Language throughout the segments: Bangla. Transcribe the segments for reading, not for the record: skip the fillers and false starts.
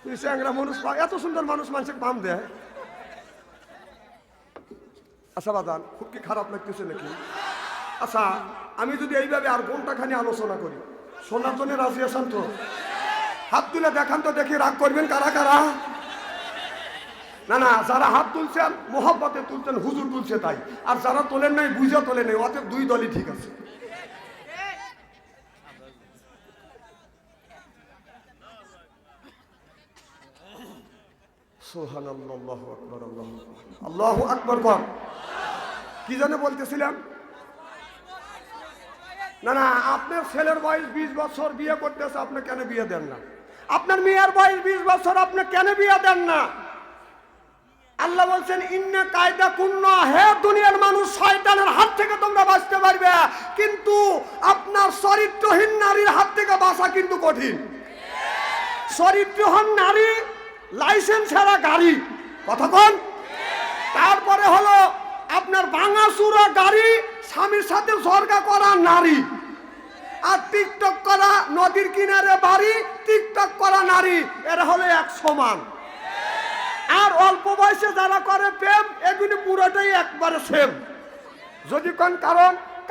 তুই চ্যাংরা মানুষ, এত সুন্দর মানুষ মানুষকে পাম দেয়। আচ্ছা বাজান, খুব কি খারাপ লাগতেছে নাকি? আচ্ছা, আমি যদি এইভাবে আর ঘন্টাখানি আলোচনা করি, শোনার জন্য রাজি আছেন তো? হাত তুলে দেখান তো দেখি, রাগ করবেন কারা কারা? না না, যারা হাত তুলছেন মোহাব্বতে তুলছেন, হুজুর তুলছে তাই, আর যারা তোলেন নাই বুঝা তোলে নাই, অতএব দুই দলই ঠিক আছে। সুবহানাল্লাহু আকবার, আল্লাহু আকবার কর। কি জানে বলতেছিলাম? না না, আপনার ছেলের বয়স 20 বছর, বিয়ে করতেছে, আপনি কেন বিয়ে দেন না? আপনার মেয়ের বয়স 20 বছর, আপনি কেন বিয়ে দেন না? আল্লাহ বলছেন ইন্না কায়দা কুন্না, হে দুনিয়ার মানুষ, শয়তানের হাত থেকে তোমরা বাঁচতে পারবে, কিন্তু আপনার চরিত্রহীন নারীর হাত থেকে বাঁচা কিন্তু কঠিন। চরিত্রহীন নারী, লাইসেন্স ছাড়া গাড়ি, কথা কোন? তারপরে হলো আপনার ভাঙাচুরা গাড়ি, স্বামীর সাথে ঝগড়া করা নারী, আর টিকটক করা, নদীর কিনারে বাড়ি, টিকটক করা নারী, এরা হলো এক সমান। আর অল্প বয়সে যারা করে প্রেম, এগুলি পুরোটাই একবারে সেম। যদি কোন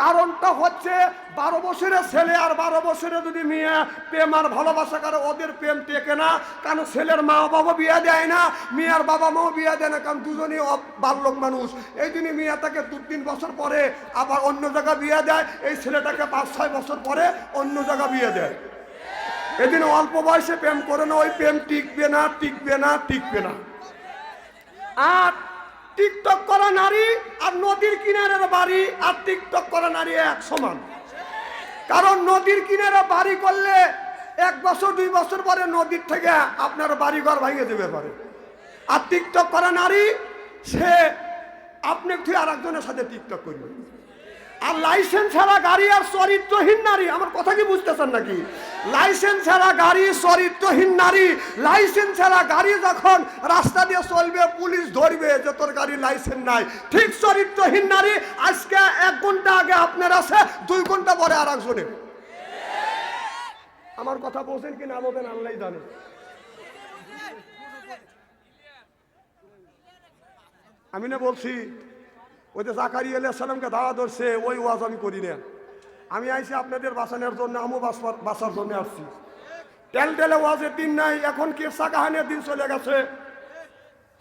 কারণটা হচ্ছে 12 বছরের ছেলে আর 12 বছরের যদি মেয়ে প্রেম আর ভালোবাসা করে, ওদের প্রেম টেকে না, কারণ ছেলের মা বাবা বিয়ে দেয় না, মেয়ের বাবা মাও বিয়ে দেয় না, কারণ দুজনই বাল্যক মানুষ। এই জন্য মেয়েটাকে 2-3 বছর পরে আবার অন্য জায়গায় বিয়ে দেয়, এই ছেলেটাকে 5-6 বছর পরে অন্য জায়গায় বিয়ে দেয়। এই জন্য অল্প বয়সে প্রেম করে না, ওই প্রেম টিকবে না, টিকবে না, টিকবে না। আর টিকটক করা নারী আর নদীর কিনারের বাড়ি আর টিকটক করা নারী এক সমান। কারণ নদীর কিনারে বাড়ি করলে 1 বছর 2 বছর পরে নদীর থেকে আপনার বাড়ি ঘর ভেঙে দেবে পারে। আর টিকটক করা নারী, সে আপনি তুই আর একজনের সাথে টিকটক করবে। আর লাইসেন্স ছাড়া গাড়ি আর চরিত্রহীন নারী, আমার কথা কি বুঝতেছেন নাকি? লাইসেন্স ছাড়া গাড়ি, চরিত্রহীন নারী, লাইসেন্স ছাড়া গাড়ি যখন রাস্তা দিয়ে চলবে, পুলিশ ধরবে যে তোর গাড়ি লাইসেন্স নাই। ঠিক চরিত্রহীন নারী আজকে 1 ঘন্টা আগে আপনার আছে, 2 ঘন্টা পরে আর একজনে। আমার কথা বলছেন কি না বলবেন আল্লাহই জানে। আমি না বলছি ওই যে জাকারিয়া আলাইহিস সালামকে দাওয়াত ধরছে, ওই ওয়াজ আমি করি না। আমি আইছি আপনাদের বাঁচানোর জন্য, আমিও বাঁচার জন্য আসছি। টেলে ওয়াজের দিন নাই, এখন কিসা কাহানির দিন চলে গেছে।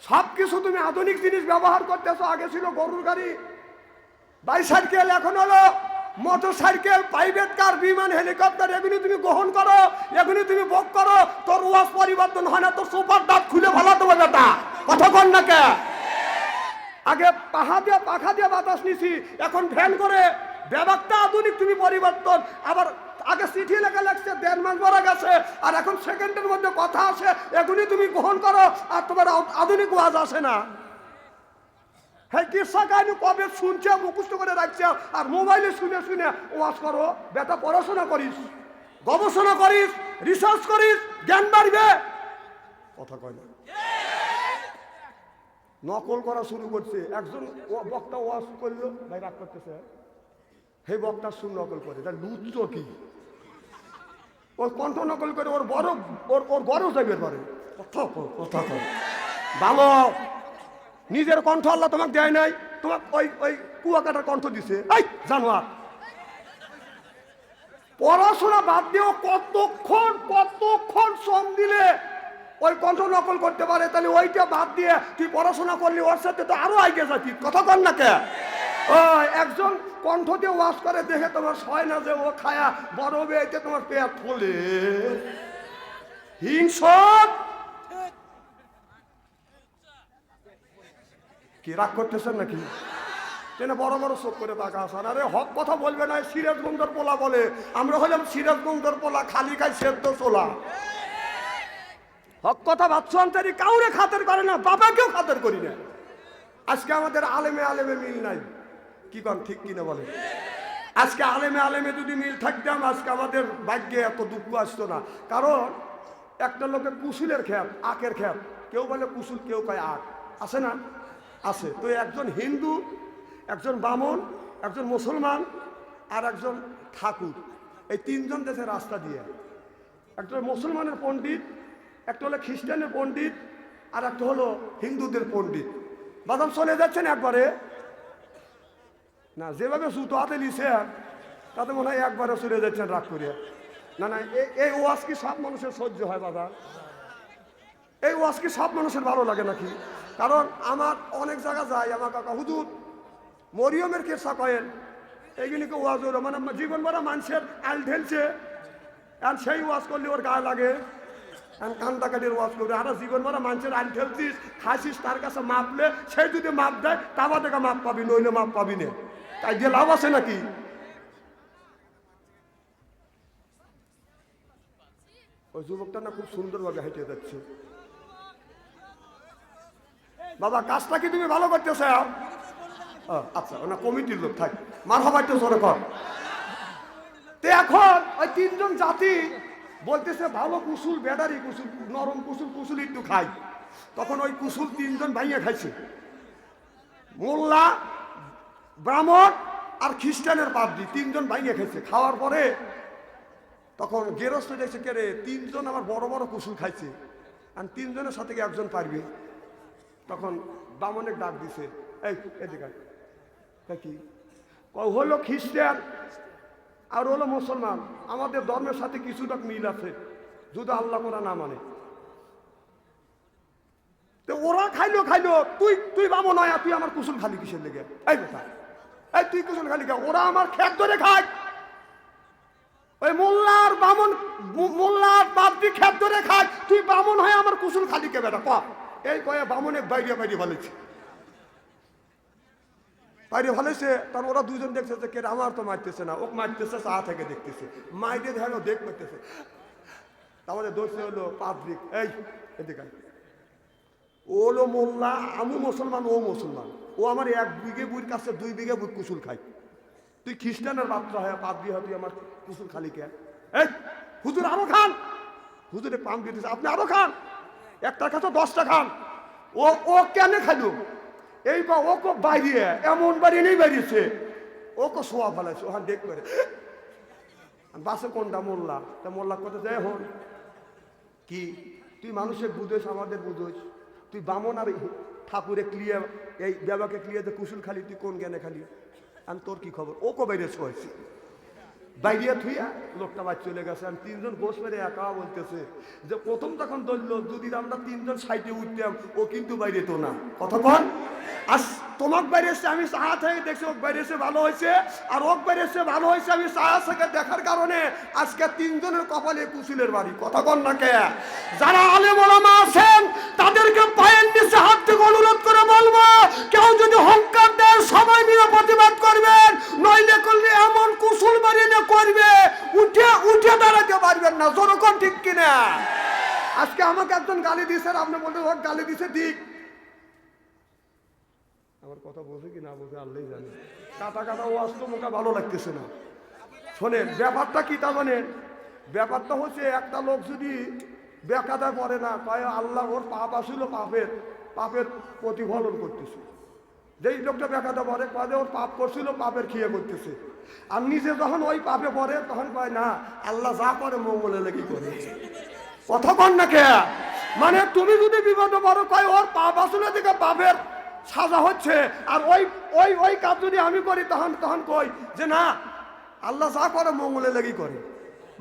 সব কিছু তুমি আধুনিক জিনিস ব্যবহার করতেছো। আগে ছিল গরুর গাড়ি, বাইসাইকেল, এখন হলো মোটর সাইকেল, প্রাইভেট কার, বিমান, হেলিকপ্টার, এগুলি তুমি গ্রহণ করো, এগুলি তুমি ভোগ করো। তোর ওয়াজ পরিবর্তন হয় না, তোর সুপার দাঁত খুলে ভালো দেবো বেটা, কথা কন না কে? আগে পাখা দিয়ে বাতাস নিছি, এখন ফ্যান করে। ব্যাপারটা আধুনিক, তুমি পরিবর্তন। আবার আগে চিঠি লেখা লাগছে, 1.5 মাস পরে গেছে, আর এখন সেকেন্ডের মধ্যে কথা আসে, এগুলি তুমি গ্রহণ করো, আর তোমার আধুনিক ওয়াজ আসে না। হ্যাঁ, কিসা কাহিনী কবে শুনছে, মুখস্থ করে রাখছে, আর মোবাইলে শুনে শুনে ওয়াজ করো। বেটা পড়াশোনা করিস, গবেষণা করিস, রিসার্চ করিস, জ্ঞান বাড়বে, কথা কয় না। নকল করা শুরু করছে। একজন বক্তা ওয়াজ করলো, ভাই রাগ করতেছে, হে বক্তার সুর নকল করে, তার লুচ্চ কি? ওর কণ্ঠ নকল করে, ওর বড় যাইবের পারে। কথা ভালো, নিজের কণ্ঠ আল্লাহ তোমাকে দেয় নাই, তোমাকে ওই কুয়াকাটার কণ্ঠ দিছে। এই জানোয়ার, পড়াশোনা বাদ দিয়েও কতক্ষণ শ্রম দিলে ওই কণ্ঠ নকল করতে পারে, তাহলে ওইটা বাদ দিয়ে তুই পড়াশোনা করলি, ওর সাথে তো আরো আগে যাচ্ছি, কথা কর না কে? একজন কণ্ঠ দিয়ে ওয়াজ করে দেখে তোমার সয় না যে ও খায়া বড় বেয়েতে তোমার পেট ফোলে। হিংসক কি রাগ করতেছেন নাকি? কেন বড় বড় চোখ করে তাকা আসান? আরে হক কথা বলবে না, সিরাজগঞ্জের পোলা বলে। আমরা হলাম সিরাজগঞ্জের পোলা, খালি খাই সেদ্ধ চোলা। হক কথা বাচ্চান্তরি কাউরে খাতের করে না, বাবাকেও খাতের করি না। আজকে আমাদের আলেমে মিল নাই, কি কন ঠিক কিনা বলে? আজকে আলেমে যদি মিল থাকতাম, আজকে আমাদের ভাগ্যে এত দুঃখ আসতো না। কারণ একটা লোকের কুসুলের খেয়াল, আখের খেয়াল, কেউ বলে কুসুল, কেউ কয় আখ, আছে না? আছে। তো একজন হিন্দু, একজন বামন, একজন মুসলমান, আর একজন ঠাকুর, এই 3জন দেশে রাস্তা দিয়ে। একজন মুসলমানের পণ্ডিত, একটা হলো খ্রিস্টানের পণ্ডিত আর একটা হলো হিন্দুদের পণ্ডিত। বাদাম চলে যাচ্ছেন একবারে না, যেভাবে জুতো হাতে নিছেন তাতে মনে হয় একবারে চলে যাচ্ছেন রাগ করিয়া। না না, এই ওয়াজ কি সব মানুষের সহ্য হয় বাবা? এই ওয়াজ কি সব মানুষের ভালো লাগে নাকি? কারণ আমার অনেক জায়গা যায়, আমার কাকা হুজুর মরিয়মের কেসা কয়েন এইগুলিকে ওয়াজ হলো, মানে জীবন ভরা মানুষের আল ঢেলছে, আর সেই ওয়াজ করলে ওর গায়ে লাগে। কান্দাকাটির ওয়াজ করবে, আর জীবন ভরা মানুষের আল ঢেলছিস, খাসিস, তার কাছে মাপলে সে যদি মাপ দেয় তাবা থেকে মাপ পাবি, নইলে মাপ পাবি না। তাই দিয়ে লাভ আছে নাকি? ওই যুবকটা না খুব সুন্দরভাবে হেঁটে যাচ্ছে। বাবা কাজটা কি তুমি ভালো করতেছ? আচ্ছা, ওনা কমিটির লোক থাক, মার হবার তো জোরে কর। তো এখন ওই তিনজন জাতি বলতেছে ভালো কুসুল, ব্যাটারি কুসুল, নরম কুসুল, কুসুল একটু খাই। তখন ওই কুসুল তিনজন ভাইয়া খাইছে, মোল্লা, ব্রাহ্মণ আর খ্রিস্টানের পাদ্রী, তিনজন ভাইয়া খাইছে। খাওয়ার পরে তখন গেরস্ত দেখছে, কে রে তিনজন আমার বড় বড় কুসুল খাইছে, আর তিনজনের সাথে একজন পারবে। তখন বামনের ডাক দিছে, এই এদিকে কি হলো খ্রিস্টান আর হলো মুসলমান, আমাদের ধর্মের সাথে কিছুটা মিল আছে যদি আল্লাহ কোরআন না মানে। তো ওরা খাইলো খাইলো, তুই তুই বামন নয়, তুই আমার কুসুল খালি কিসের লেগে? এই কথা, এই তুই কুসুল খালি খা, ওরা আমার খেত ধরে খায়। ওই মোল্লার বামন, মোল্লার বাপটি খেত ধরে খায়, তুই বামন হয়ে আমার কুসুল খালি কে বেটা? এই কয়ে বামনের বাইরে বাইরে ভালোছে, বাইরে ভালোছে। তার ওরা দুজন দেখছে যে কে আমার তো মারতেছে না, ওক মারতেছে, চা থেকে দেখতেছে, মাইরে ধরে দেখ করতেছে। তাহলে দোষে হলো পাবলিক, এই এদিকে ও হলো মোল্লা, আমি মুসলমান, ও মুসলমান, ও আমার 1 বিঘে বুড়ির কাছে 2 বিঘে বুড় কুসুল খাই। তুই খ্রিস্টানের বাচ্চা হয়, পাবলি হয়, তুই আমার কুসুল খালি কে? এই হুজুর আরো খান, হুজুরে পাম দিতেছে, আপনি আরো খান, একটার কাছে 10টা খান। ও ও কেন খাইলো? এই বা ও কো বাইরে, এমন বাড়ি নেই বেরিয়েছে, ও কো শোয়া ফেলাইছে, ওখান দেখ করে বাসে কোনটা মোল্লা, তা মোল্লা কথা যায় হন কি তুই মানুষের বুঝোস, আমাদের বুঝোস, তুই বামন আর ঠাকুরে ক্লিয়ার, এই দেবাকে ক্লিয়ার কুসুল খালি, তুই কোন জ্ঞানে খালি? আমি তোর কি খবর? ও কো বাইরে শোয়াইছি, বাইরিয়া থুইয়া লোকটা বাদ চলে গেছে। আমি তিনজন গোস মেরে একা বলতেছে যে প্রথম তখন ধরল যদি আমরা তিনজন সাইডে উঠতাম, ও কিন্তু বাইরে তো না। কতক্ষণ আজ তোমাক বাইরে এসে আমি চা থেকে দেখছি, ওক বাইরে এসে ভালো হয়েছে, আর ওক বাইরে এসে ভালো হয়েছে আমি চা থেকে দেখার কারণে আজকে তিনজনের কপালে কুসুলের বাড়ি। কতক্ষণ না কে যারা আলেম ওলামা আছেন তাদেরকে পায়ের নিচে হাত থেকে অনুরোধ করে বলবো, কেউ যদি হংকার দেয় সময় নিয়ে প্রতিবাদ করবেন, নইলে করলে এমন কুসুল বাড়ি করবে উঠে উঠে দাঁড়াতে পারবেন না। জনগণ ঠিক কিনা? আজকে আমাকে একজন গালি দিয়েছে, আপনি বলতে হোক গালি দিছে ঠিক, আমার কথা বোঝে কি না বোঝে আল্লাহই জানে। কাটা কাটা ওয়াজ তো মুখে ভালো লাগতেছে না। শোনেন ব্যাপারটা কি, তা জানেন? ব্যাপারটা হচ্ছে একটা লোক যদি বেকায়দায় পড়ে না, কয় আল্লাহ ওর পাপ আসিল, পাপের পাপের প্রতিফলন করতেছে। যেই লোকটা বেকায়দা পড়ে কয় ওর পাপ করছিল, পাপের খেয়ে করতেছে। আর নিজে যখন ওই পাপে পড়ে তখন কয় না আল্লাহ যা করে মঙ্গলে লেগে করে। কথা কন না কে? মানে তুমি যদি বিপদে পড়ো, কয় ওর পাপ আসলে থেকে পাপের সাজা হচ্ছে, আর ওই ওই ওই কাজ যদি আমি করি তখন তখন কই যে না আল্লাহ যা করে মঙ্গলে লেগে করে।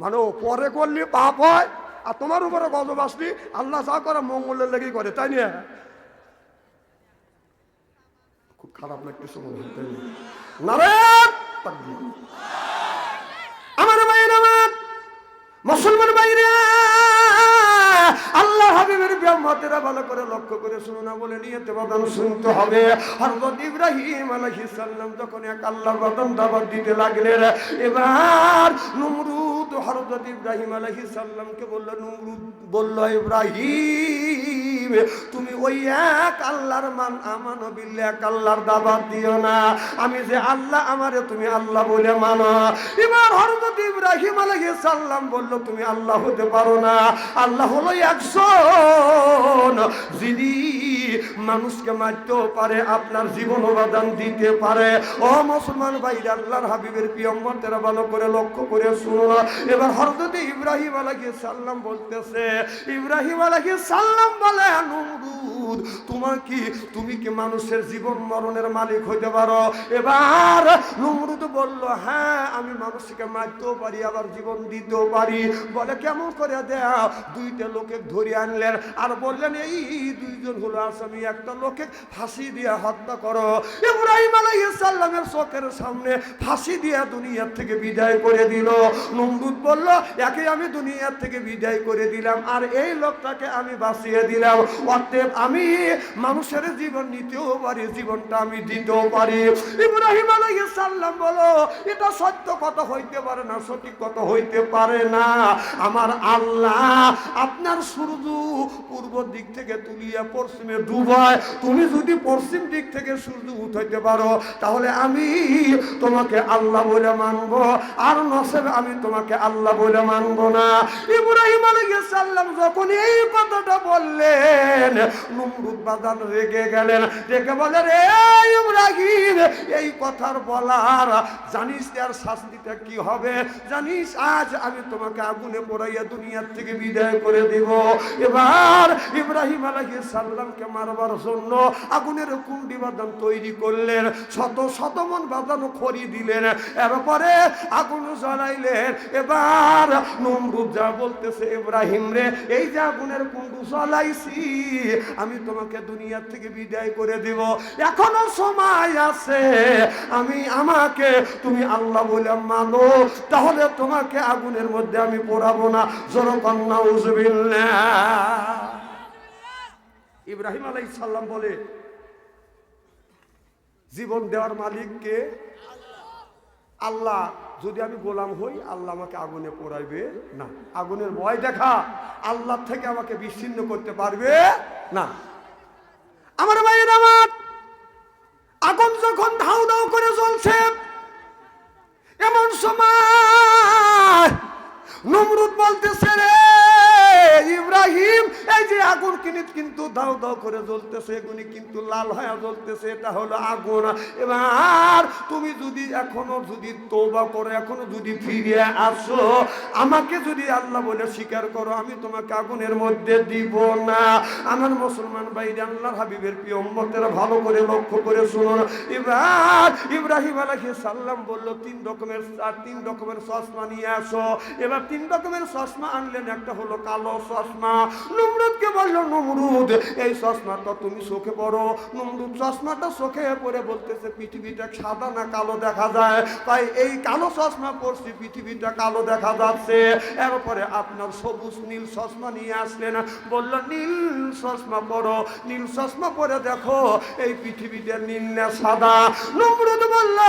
মানে ও পরে করলে পাপ হয়, আর তোমার উপরে গজব আসলি আল্লাহ যা করে মঙ্গলের লেগেই করে, তাই না? খুব খারাপ লাগতেছে মনে হয়, তাই না? আমার ভাইয়ের, আমার মুসলমান ভাইরা, আল্লাহ হাবিবের ব্যামতেরা ভালো করে লক্ষ্য করে শুনো না, বলে নিয়েতে বাদান শুনতে হবে। হযরত ইব্রাহিম আলাইহিস সালাম যখন এক আল্লাহর বাদান দাওয়াত দিতে লাগলেন, এবার নমরুদ হযরত ইব্রাহিম আলাইহিস সালামকে বলল, নমরুদ বলল ইব্রাহিম তুমি ওই এক আল্লাহর আমানো বিল্লাহ, এক আল্লাহর দাওয়াত দিও না, আমি যে আল্লাহ আমারে তুমি আল্লাহ বলে মানো। এবার হযরত ইব্রাহিম আলাইহিস সালাম বলল তুমি আল্লাহ হতে পারো না, আল্লাহ হলো একজন, যিনি মানুষকে মারতেও পারে, আপনার জীবন অবদান দিতে পারে। ও মুসলমান ভাইরা, আল্লাহর হাবিবের পিয়ম্বর তেরা ভালো করে লক্ষ্য করে শুনুন। এবার হযরত ইব্রাহিম আলাইহিস সালাম বলতেছে, ইব্রাহিম আলাইহিস সালাম বলে, নমরুদ তুমি কি মানুষের জীবন মরণের মালিক হইতে পারো? এবার নমরুদ বলল, হ্যাঁ, আমি মানুষকে মারতেও পারি, আবার জীবন দিতেও পারি। বলে, কেমন করে দেয়া? দুইটা লোকে ধরে আনলেন আর বললেন, এই দুইজন হলো আসামি, একটা লোকে ফাঁসি দিয়ে হত্যা করো। ইব্রাহিম আলাইহিস সালামের চোখের সামনে ফাঁসি দিয়ে দুনিয়ার থেকে বিদায় করে দিল। নমরুদ বলল, একে আমি দুনিয়ার থেকে বিদায় করে দিলাম আর এই লোকটাকে আমি বাঁচিয়ে দিলাম, অতএব আমি মানুষের জীবন নিতেও পারি, জীবনটা আমি দিতেও পারি। ইব্রাহিম আলাইহিস সালাম বলো, এটা সত্য কথা হইতে পারে না, সঠিক কথা হইতে পারে না। আমার আল্লাহ আপনার সূর্য পূর্ব দিক থেকে তুলিয়া পশ্চিমে ডুবায়, তুমি যদি পশ্চিম দিক থেকে সূর্য উঠাইতে পারো তাহলে আমি তোমাকে আল্লাহ বলে মানব, আর নসেবে আমি তোমাকে আল্লাহ বলে মানব না। ইব্রাহিম আলাইহিস সালাম যখন এই কথাটা বললেন, নমরুদ বাজান রেগে গেলেন, রেগে বলে, রে ইব্রাহিম, এই কথার বলার জানিস এর শাস্তিটা কি হবে? জানিস আজ আমি তোমাকে আগুনে পোড়াইয়া দুনিয়ার থেকে বিদায় করে দেব। এবার ইব্রাহিম আলাইহিস সালামকে মারবার জন্য আগুনের কুণ্ডি বাদান তৈরি করলেন, শত শত মন বাদান খড়ি দিলেন, এরপরে আগুন জ্বালাইলেন। এবার নমরুদ যা বলতেছে, ইব্রাহিম রে, এই যে আগুনের কুণ্ডু জ্বালাইছি, আমি তোমাকে দুনিয়ার থেকে বিদায় করে দেব, এখনো সময় আছে, আমাকে তুমি আল্লাহ বলে মানো, তাহলে তোমাকে আগুনের মধ্যে আমি পোড়াবো না। জোরকন নাউজুবিল্লাহ। ইব্রাহিম আলাইহিস সালাম বলে, জীবন দেওয়ার মালিক কে? আল্লাহ। যদি আমি গোলাম হই, আল্লাহ আমাকে আগুনে পোড়াইবে না। আগুনের ভয় দেখা আল্লাহ থেকে আমাকে বিচ্ছিন্ন করতে পারবে না। আমার ভাইয়ের, আমার আগুন যখন ধাউ ধাউ করে জ্বলছে, এমন সময় নমরুদ বলতেছে, রে ইব্রাহিম, এই যে আগুন কিন্তু দাও দাও করে জ্বলতেছে, এগুলি কিন্তু লাল হয়ে জ্বলতেছে, এটা হলো আগুন। এবার তুমি যদি এখনো যদি তওবা করো, এখনো যদি ফিরে আসো, আমাকে যদি আল্লাহ বলে স্বীকার করো, আমি তোমাকে আগুনের মধ্যে দিব না। আমার মুসলমান ভাইরা, আল্লাহর হাবিবের প্রিয় উম্মতেরা ভালো করে লক্ষ্য করে শুনুন। এবার ইব্রাহিম আলাইহিস সালাম বলল, তিন রকমের চশমা নিয়ে আসো। এবার তিন রকমের চশমা আনলেন, একটা হলো কালো চশমা। নমরুদকে বলল, নমরুদ, এই চশমাটা তুমি চোখে পড়ো। নমরুদ চশমাটা চোখে পড়ে বলতেছে, পৃথিবীটা সাদা না কালো দেখা যায়, তাই এই কালো চশমা পড়ছি, পৃথিবীটা কালো দেখা যাচ্ছে। এরপরে আপনার সবুজ নীল চশমা নিয়ে আসলেন, বলল, নীল চশমা পড়ো। নীল চশমা পরে দেখো, এই পৃথিবীটা নীল না সাদা। নমরুদ বলল,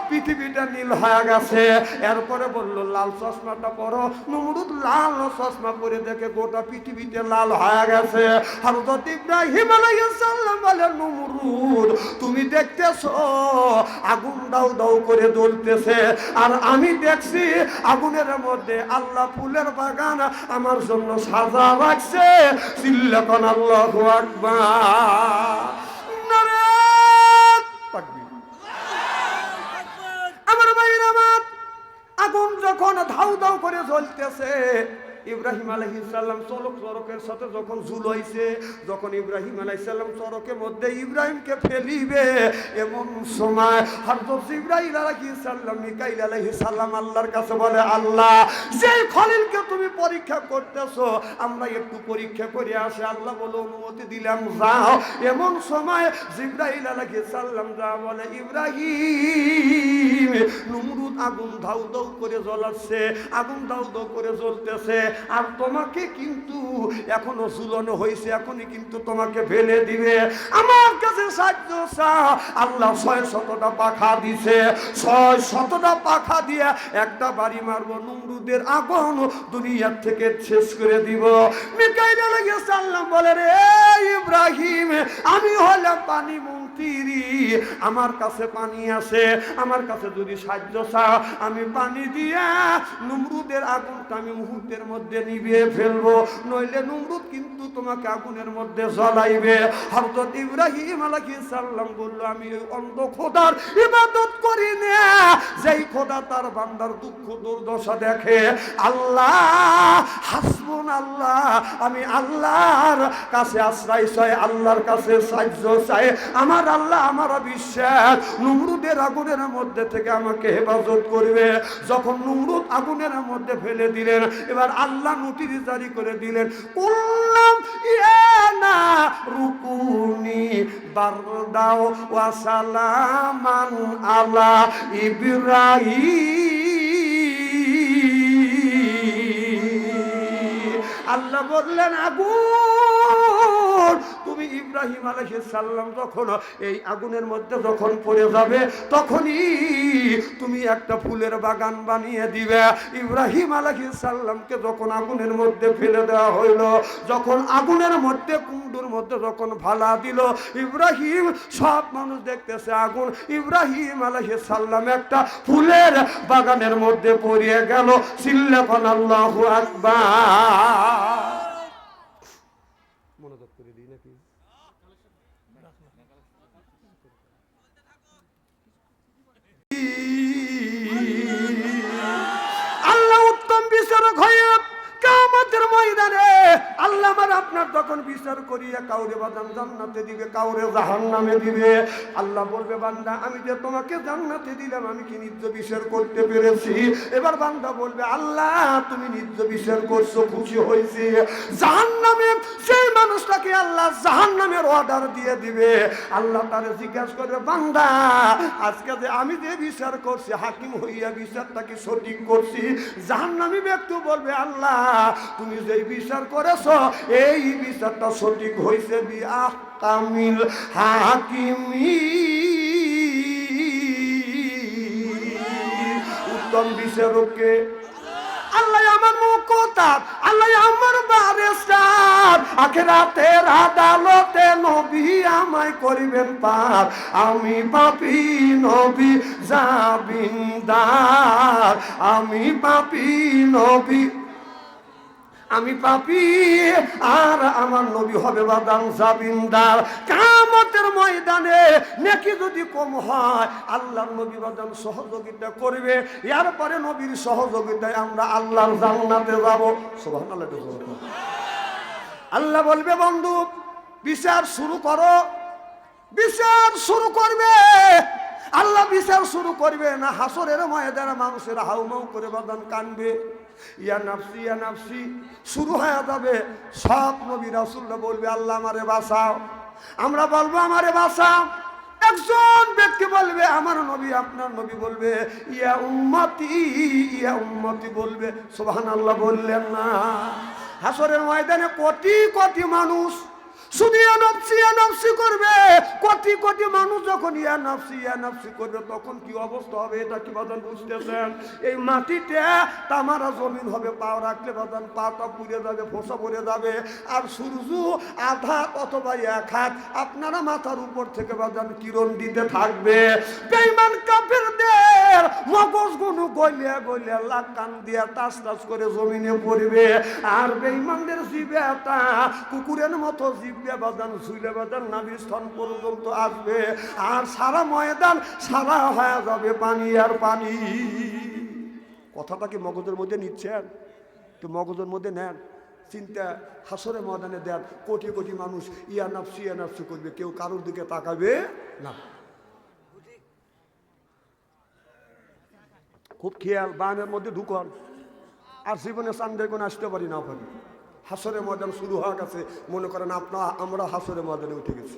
পৃথিবীটা নীল হয়ে গেছে। এরপরে বলল, লাল চশমাটা পড়ো। নমরুদ লাল চশমা পরে দেখে গোটা পৃথিবীতে লাল হয়ে গেছে। হযরত ইব্রাহিম আলাইহিস সালাম বলে, নমরুদ, তুমি দেখতেছো আগুন দাউ দাউ করে জ্বলতেছে, আর আমি দেখছি আগুনের মধ্যে আল্লাহ ফুলের বাগান আমার জন্য সাজা রাখছে। চিল্লাকান আল্লাহু আকবার। নারে তাকবীর। আমার ভাইরা, আমার আগুন যখন ধাউ ধাউ করে জ্বলতেছে, ইব্রাহিম আলাইহিস সালাম চরকের সাথে যখন ঝুলাইছে, যখন ইব্রাহিম আলাইহিস সালাম চরকের মধ্যে ইব্রাহিমকে ফেলিবে, এমন সময় হযরত জিবরাইল আলাইহিস সালাম, মিকাইল আলাইহিস সালাম আল্লাহর কাছে বলে, আল্লাহ, যে খলিলকে তুমি পরীক্ষা করতেছো, আমরা একটু পরীক্ষা করে আসি। আল্লাহ বলে, অনুমতি দিলাম, যাও। এমন সময় জিবরাইল আলাইহিস সালাম যা বলে, ইব্রাহিম, নমরুদ আগুন ধাউ ধাউ করে জ্বলাচ্ছে, আগুন ধাউ ধাউ করে জ্বলতেছে, আর তোমাকে কিন্তু এখনো ঝুলানো হয়েছে, এখনই কিন্তু তোমাকে ফেলে দিবে। আমার কাছে সাহায্য চাও। আল্লাহ 600টা পাখা দিছে, 600টা পাখা দিয়ে একটা বাড়ি মারবো, নমরুদের আগুন দুনিয়ার থেকে শেষ করে দিব। মিকাইল আলাইহিস সালাম বলে, রে ইব্রাহিম, ইব্রাহিম, আমি হলাম পানি মন্ত্রী, আমার কাছে পানি আছে, আমার কাছে যদি সাহায্য চাও আমি পানি দিয়া নমরুদের আগুনটা আমি মুহূর্তের মধ্যে নিভিয়ে ফেলবো, নইলে নমরুদ কিন্তু তোমাকে আগুনের মধ্যে জ্বলাইবে। হযরত ইব্রাহিম আলাইহিস সালাম বলল, আমি অন্ধ খোদার ইবাদত করি না, যেই খোদা তার বান্দার দুঃখ দুর্দশা দেখে। আল্লাহ হাসবুনাল্লাহ, আমি আল্লাহর কাছে আশ্রয় চাই, আল্লাহর কাছে সাহায্য চাই। আমার আল্লাহ আমার বিশ্বাস নমরুদের আগুনের মধ্যে থেকে আমাকে হেফাজত করবে। যখন নমরুদ আগুনের মধ্যে ফেলে দিলেন, এবার আল্লাহ নোটিশ জারি করে দিলেন, কুল্লাম ইয়ানা রুকুনি বারদাও ওয়া সালামান আলা ইব্রাহিম। আল্লাহ বললেন, আগুন তুমি ইব্রাহিম আলাইহিস সালাম যখন এই আগুনের মধ্যে যখন পড়ে যাবে, তখনই তুমি একটা ফুলের বাগান বানিয়ে দিবে। ইব্রাহিম আলাইহিস সালামকে যখন আগুনের মধ্যে ফেলে দেওয়া হইল, যখন আগুনের মধ্যে কুণ্ডুর মধ্যে যখন ভালা দিল, ইব্রাহিম, সব মানুষ দেখতেছে আগুন, ইব্রাহিম আলাইহিস সালাম একটা ফুলের বাগানের মধ্যে পড়ে গেল। চিল্লাখন আল্লাহু আকবার। মনোযোগ করে দিই নাকি? আল্লাহ উত্তম বিচারক হয়ে কিয়ামতের ময়দানে আল্লাহ আমার আপনার যখন বিচার করিয়া কাউরে বাদাম জান্নাতে দিবে, কাউরে জাহান্নামে দিবে। আল্লাহ বলবে, বান্দা আমি যে তোমাকে জান্নাতে দিলাম আমি কি নিজ বিচার করতে পেরেছি? এবার বান্দা বলবে, আল্লাহ তুমি নিজ বিচার করছো, খুশি হয়েছি। জাহান্নামে সেই মানুষটাকে আল্লাহ জাহান্নামের অর্ডার দিয়ে দিবে। আল্লাহ তারে জিজ্ঞাসা করবে, বান্দা আজকে যে আমি যে বিচার করছি, হাকিম হইয়া বিচারটা কি সঠিক করছি? জাহান্নামী ব্যক্তি বলবে, আল্লাহ তুমি যেই বিচার করেছো এই বিচারটা সঠিক হয়েছে। বিআহকামিল হাকিমি, উত্তম বিচারককে আল্লাহ আমার মুকতার, আল্লাহ আমার বারেস্টার, আখিরাতের আদালতে নবী আমায় করিবেন পার। আমি পাপী নবী জাবিনদার, আমি পাপী নবী, আমি পাপী আর আমার নবী হবে বাদাম জাবিনদার। কিয়ামতের ময়দানে নেকি যদি কম হয়, আল্লাহর নবী বাদাম সহযোগিতা করবে, এরপরে নবীর সহযোগিতায় আমরা আল্লাহর জান্নাতে যাব। সুবহানাল্লাহ। আল্লাহ বলবে, বন্ধু বিচার শুরু করো। বিচার শুরু করবে, আল্লাহ বিচার শুরু করবে না, হাসরের ময়দানে মানুষের হাউমাউ করে বাদাম কানবে, ইয়া নাফসি ইয়া নাফসি শুরু হয়ে যাবে। সব নবী রাসূলরা বলবে, আল্লাহ আমারে বাঁচাও। আমরা বলবো, আমারে বাঁচাও। একজন ব্যক্তি বলবে, আমার নবী, আপনার নবী বলবে, ইয়া উম্মতি বলবে। সুবহানাল্লাহ বললেন না? হাসরের ময়দানে কোটি কোটি মানুষ শুধু ইয়া নফসি করবে। কোটি কোটি মানুষ যখন ইয়া নফসি করবে, তখন কি অবস্থা হবে? এটা কি বাদান বুঝতেছেন? এই মাটিতে তামারা জমিন হবে, পাও রাখলে বাদান পাটা পুড়ে যাবে, ফোসা পড়ে যাবে। আর সূর্য আধা অথবা এক হাত আপনারা মাথার উপর থেকে বাদান কিরণ দিতে থাকবে। বেঈমান কাফেরদের মগজগুলো গলিয়া গলিয়া লাখ কান দিয়া টাস টাস করে জমিনে পড়বে। আর বেঈমানদের জিহ্বাটা কুকুরের মতো জিহ্বা বাদান ঝুলে বাদান নাভি স্তন পর্যন্ত আসবে। আর সারা ময়দান সারা হয়ে যাবে পানি আর পানি। কথাটা কি মগজের মধ্যে নিচ্ছেন? তো মগজের মধ্যে নেন, চিন্তা হাসরে ময়দানে দেন। কোটি কোটি মানুষ ইয়া নাফসি করবে, কেউ কারোর দিকে তাকাবে না। খুব খেয়াল, বানের মধ্যে ঢুকন। আর জীবনে চান্দের কোন আসতে পারি না পারি। হাসরে ময়দান শুরু হয়ে গেছে, মনে করেন আমরা হাসরে ময়দানে উঠে গেছি।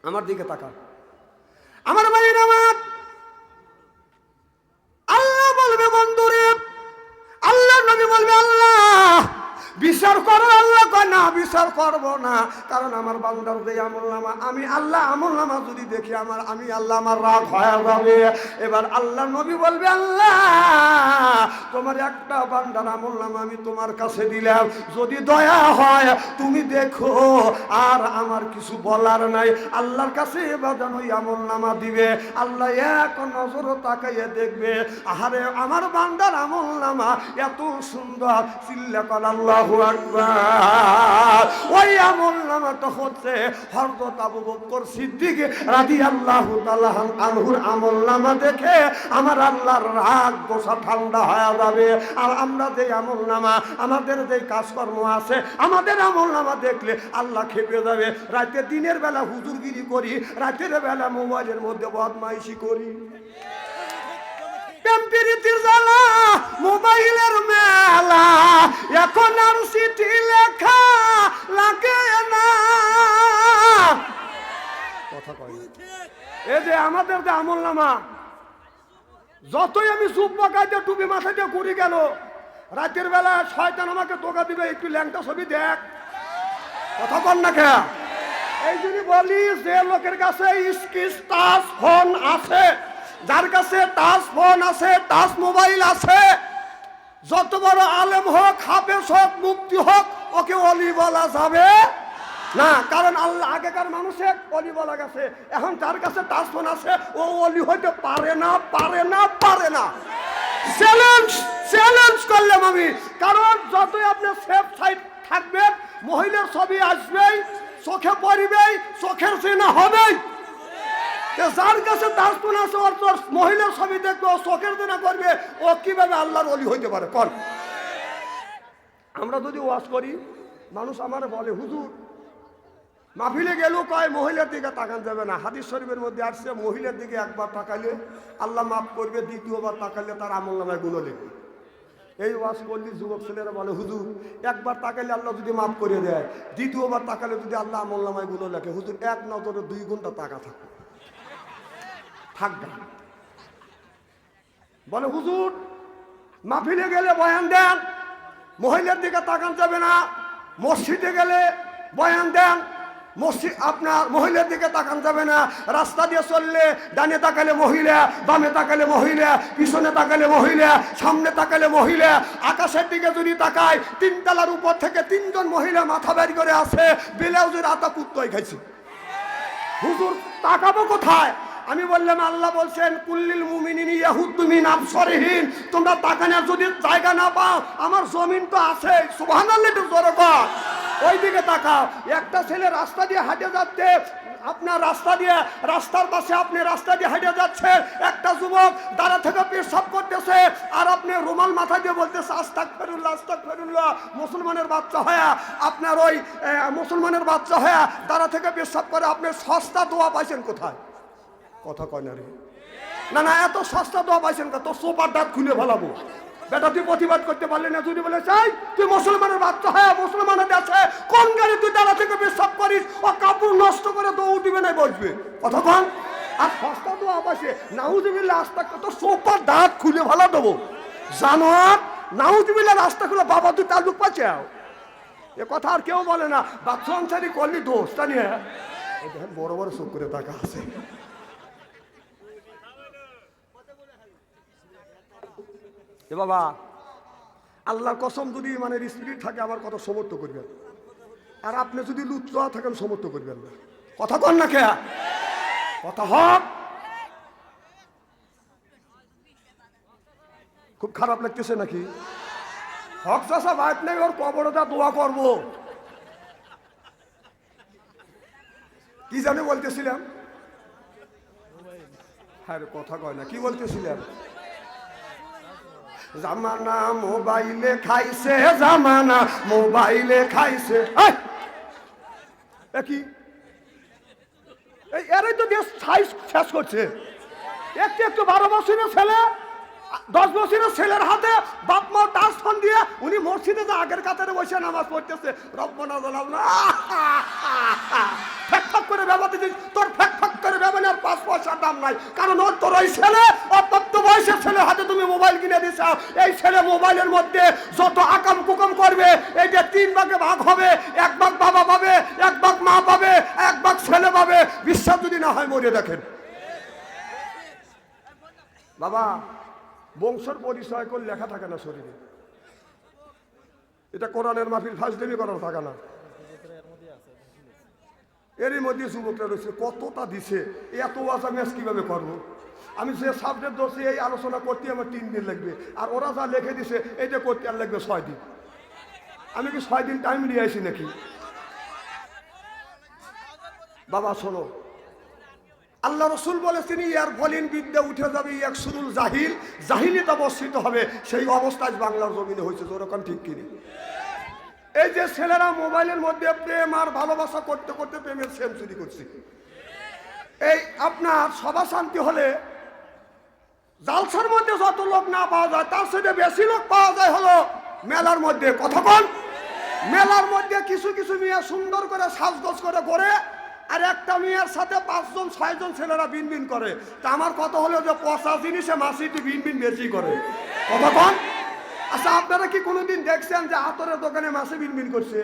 আমার দিকে তাকান, আমার ভাইয়ের আমার। আল্লাহ বলবে, বন্ধুরে, আল্লাহ নবী বলবে, আল্লাহ বিচার করো। আল্লাহ কয়, না বিচার করব না, কারণ আমার বান্দার যে আমলনামা, আমি আল্লাহ আমলনামা যদি দেখি আমি আল্লাহ আমার রাগ হয়ে যাবে। এবার আল্লাহ নবী বলবে, আল্লাহ তোমার একটা বান্দার আমলনামা আমি তোমার কাছে দিলাম, যদি দয়া হয় তুমি দেখো, আর আমার কিছু বলার নাই। আল্লাহর কাছে এবার যেন ওই আমলনামা দিবে, আল্লাহ এক নজর তাকাইয়ে দেখবে, আহারে আমার বান্দার আমলনামা এত সুন্দর, চিল্লা কর আল্লাহু আকবার। ওই আমলনামাটা হচ্ছে হযরত আবু বকর সিদ্দিক রাদিয়াল্লাহু তাআলা আনহুর আমলনামা দেখে আমার আল্লাহর রাগ গোসা ঠান্ডা হয়ে যাবে। আর আমরা যে আমলনামা, আমাদের যে কাজকর্ম আছে, আমাদের আমলনামা দেখলে আল্লাহ খেপে যাবে। রাতে দিনের বেলা হুজুরগিরি করি, রাতের বেলা মোবাইলের মধ্যে বদমাইশি করি, প্রেমপ্রীতির জ্বালা, মোবাইলের মেলা, এখন আর চিঠি লেখা লাগে না। কথা কই, এই যে আমাদের যে আমলনামা, যতই আমি চুপ পাকাইতে টুপি মাথাতে ঘুরি গেল, রাতের বেলা শয়তান আমাকে ধোঁকা দিবে, একটু ল্যাংটা ছবি দেখ। কথা কন না কে? এই জন্য বলি, যে লোকের কাছে স্কিস টাচ ফোন আছে, যার কাছে টাচ ফোন আছে, টাচ মোবাইল আছে, যত বড় আলেম হোক, হাফেজ হোক, মুফতি হোক, ওকে অলি বলা যাবে না। কারণ আল্লাহ আগেকার মানুষে অলি বলা গেছে, এখন যার কাছে টাচ ফোন আছে ও অলি হইতে পারে না, পারে না, পারে না। চ্যালেঞ্জ করলাম আমি, কারণ যতই আপনি সেফ সাইড থাকবেন, মহিলার ছবি আসবেই, চোখে পড়বেই, চোখের চেনা হবেই। যার কাছে দাসপুন আছে, ওর তোর মহিলার ছবি দেখবে, ও চোখের চেনা করবে, ও কিভাবে আল্লাহর ওলি হইতে পারে? কর। আমরা যদি ওয়াজ করি, মানুষ আমার বলে, হুজুর মাহফিলে গেল, কয় মহিলার দিকে তাকান যাবে না। হাদিস শরীফের মধ্যে আসছে, মহিলার দিকে একবার তাকাইলে আল্লাহ মাফ করবে, দ্বিতীয়বার তাকাইলে তার আমলনামায় গুণ লিখবে। এই ওয়াজ করলি যুবক ছেলেরা বলে, হুজুর একবার তাকাইলে আল্লাহ যদি মাফ করে দেয়, দ্বিতীয়বার তাকালে যদি আল্লাহ আমলনামায় গুণ লেখে। হুজুর এক নজরে 2 ঘন্টা তাকা থাকবে, থাকবে। বলে হুজুর মাহফিলে গেলে বয়ান দেন, মহিলার দিকে তাকান যাবে না। মসজিদে গেলে বয়ান দেন, মসজিদ আপনার মহিলার দিকে তাকান যাবে না। রাস্তা দিয়ে চললে ডানে তাকালে মহিলা, বামে তাকালে মহিলা, পিছনে তাকালে মহিলা, সামনে তাকালে মহিলা। আকাশের দিকে যদি তাকায়, 3 তলার উপর থেকে 3 জন মহিলা মাথা বের করে আছে, ব্লাউজের আতা কুত্তই খাইছে। হুজুর তাকাবো কোথায়? আমি বললাম, আল্লাহ বলছেন, কুল্লিল মুমিনিনা ইয়াহুদ্দু মিন আবসারিহিম, তোমরা তাকানোর যদি জায়গা না পাও, আমার জমিন তো আছে, সুবহানাল্লাহ, একটু জোরে কর, ওই দিকে তাকাও। একটা ছেলে রাস্তা দিয়ে হাঁটে যাচ্ছে, আপনার রাস্তার পাশে আপনি রাস্তা দিয়ে হেঁটে যাচ্ছেন, একটা যুবক দাঁড়া থেকে পেশাব করতেছে, আর আপনি রুমাল মাথা দিয়ে বলতেছে আস্তাগফিরুল্লাহ, আস্তাগফিরুল্লাহ। মুসলমানের বাচ্চা হয়ে আপনার ওই মুসলমানের বাচ্চা হয়ে দাঁড়া থেকে পেশাব করে, আপনি সস্তা দোয়া পাইছেন কোথায়? কথা কয় না রে, না না, এত সস্তা দোয়া পাইছেন তো সোপার দাঁত খুলে ফেলাবো। বেটা তুই প্রতিবাদ করতে পারলি না, যদি বলে চাই তুই মুসলমানের বাচ্চা হ্যাঁ, মুসলমানের আছে কোন গাড়ি তুই দাঁড়া থেকে পেশাব করিস, ও কাপড় নষ্ট করে দৌড় দিবে না বসবে। কথা কন। আর সস্তা দোয়া পাইছে, নাউজুবিল্লাহ, আস্তা তো সোপার দাঁত খুলে ফেলা দেবো জানোয়ার। নাউজুবিল্লাহ, রাস্তা খুলে বাবা তুই তালুক পাচ্ছাও, এ কথা আর কেউ বলে না। বাচ্চা আনসারি করলি দোষ, তা নিয়ে বড় বড় চোখ করে টাকা আছে। এ বাবা, আল্লাহর কসম, যদি মানে স্পিরিট থাকে আমার কথা সমর্থ করবেন, আর আপনি যদি লুচ্চা থাকেন সমর্থ করবেন না। কথা কন না কে? কথা হক। খুব খারাপ লাগতেছে নাকি? হক চাষা বাইক নেই, ওর কবরটা দোয়া করবো। কি জানে বলতেছিলাম? হ্যাঁ কথা কয় না, কি বলতেছিলাম? জামানা মোবাইলে খাইছে, জামানা মোবাইলে খাইছে। কি এরাই তো দেশ শেষ করছে। একটু একটু 12 বছরের ছেলে, 10 বছরের ছেলের হাতে বাপ মা টাচ ফোন দিয়ে উনি মসজিদে যে আগের কাতারে বসে নামাজ পড়তেছে, রব্বানা যালামনা ফ্যাক ফ্যাক করে ব্যবহার দিচ্ছিস, তোর ফ্যাক ফ্যাক করে ব্যবহার আর 5 পয়সা পয়সার দাম নাই, কারণ ওর তোর ওই ছেলে অপ্রাপ্ত বয়সের ছেলে হাতে তুমি মোবাইল কিনে দিছো। এই ছেলে মোবাইলের মধ্যে যত আকাম কুকাম করবে, এইটা 3 ভাগে ভাগ হবে। 1 ভাগ বাবা পাবে, 1 ভাগ মা পাবে, 1 ভাগ ছেলে পাবে। বিশ্বাস যদি না হয় মরে দেখেন বাবা, বংশের পরিচয় করে লেখা থাকে না শরীরে। এটা কোরআনের মাহফিল ফাজলামি করার থাকে না। এরই মধ্যে যুবকরা রয়েছে, কতটা দিছে, এত ওয়াজা ম্যাচ কিভাবে করবো? আমি যে সাবজেক্ট ধরছি এই আলোচনা করতে আমার 3 দিন লাগবে, আর ওরা যা লিখে দিছে এটা করতে আর লাগবে 6 দিন। আমি কি 6 দিন টাইম নিয়ে আসি নাকি? বাবা শোনো, আল্লাহ রসুল বলেছেন ইয়ার বলিন বিদ্যা উঠে যাবে, এক সুরুল জাহিল, জাহিলিতে অবস্থিত হবে। সেই অবস্থায় বাংলার জমিনে হয়েছে, যেরকম ঠিক কিনি। এই যে ছেলেরা মোবাইলের মধ্যে প্রেম আর ভালোবাসা করতে করতে প্রেমের সেঞ্চুরি করছে। এই আপনার সভা শান্তি হলে জালসার মধ্যে যত লোক না পাওয়া যায়, তার সাথে বেশি লোক পাওয়া যায় হলো মেলার মধ্যে। কতক্ষণ মেলার মধ্যে কিছু কিছু মেয়ে সুন্দর করে সাজগোজ করে ঘোরে, আর একটা মেয়ের সাথে 5 জন 6 জন ছেলেরা বিনবিন করে। তা আমার কথা হলো যে পচা জিনিসে মাসিটি বিনবিন বেশি করে। কতক্ষণ? আচ্ছা, আপনারা কি কোনোদিন দেখছেন যে আতরের দোকানে মাসি বিনবিন করছে?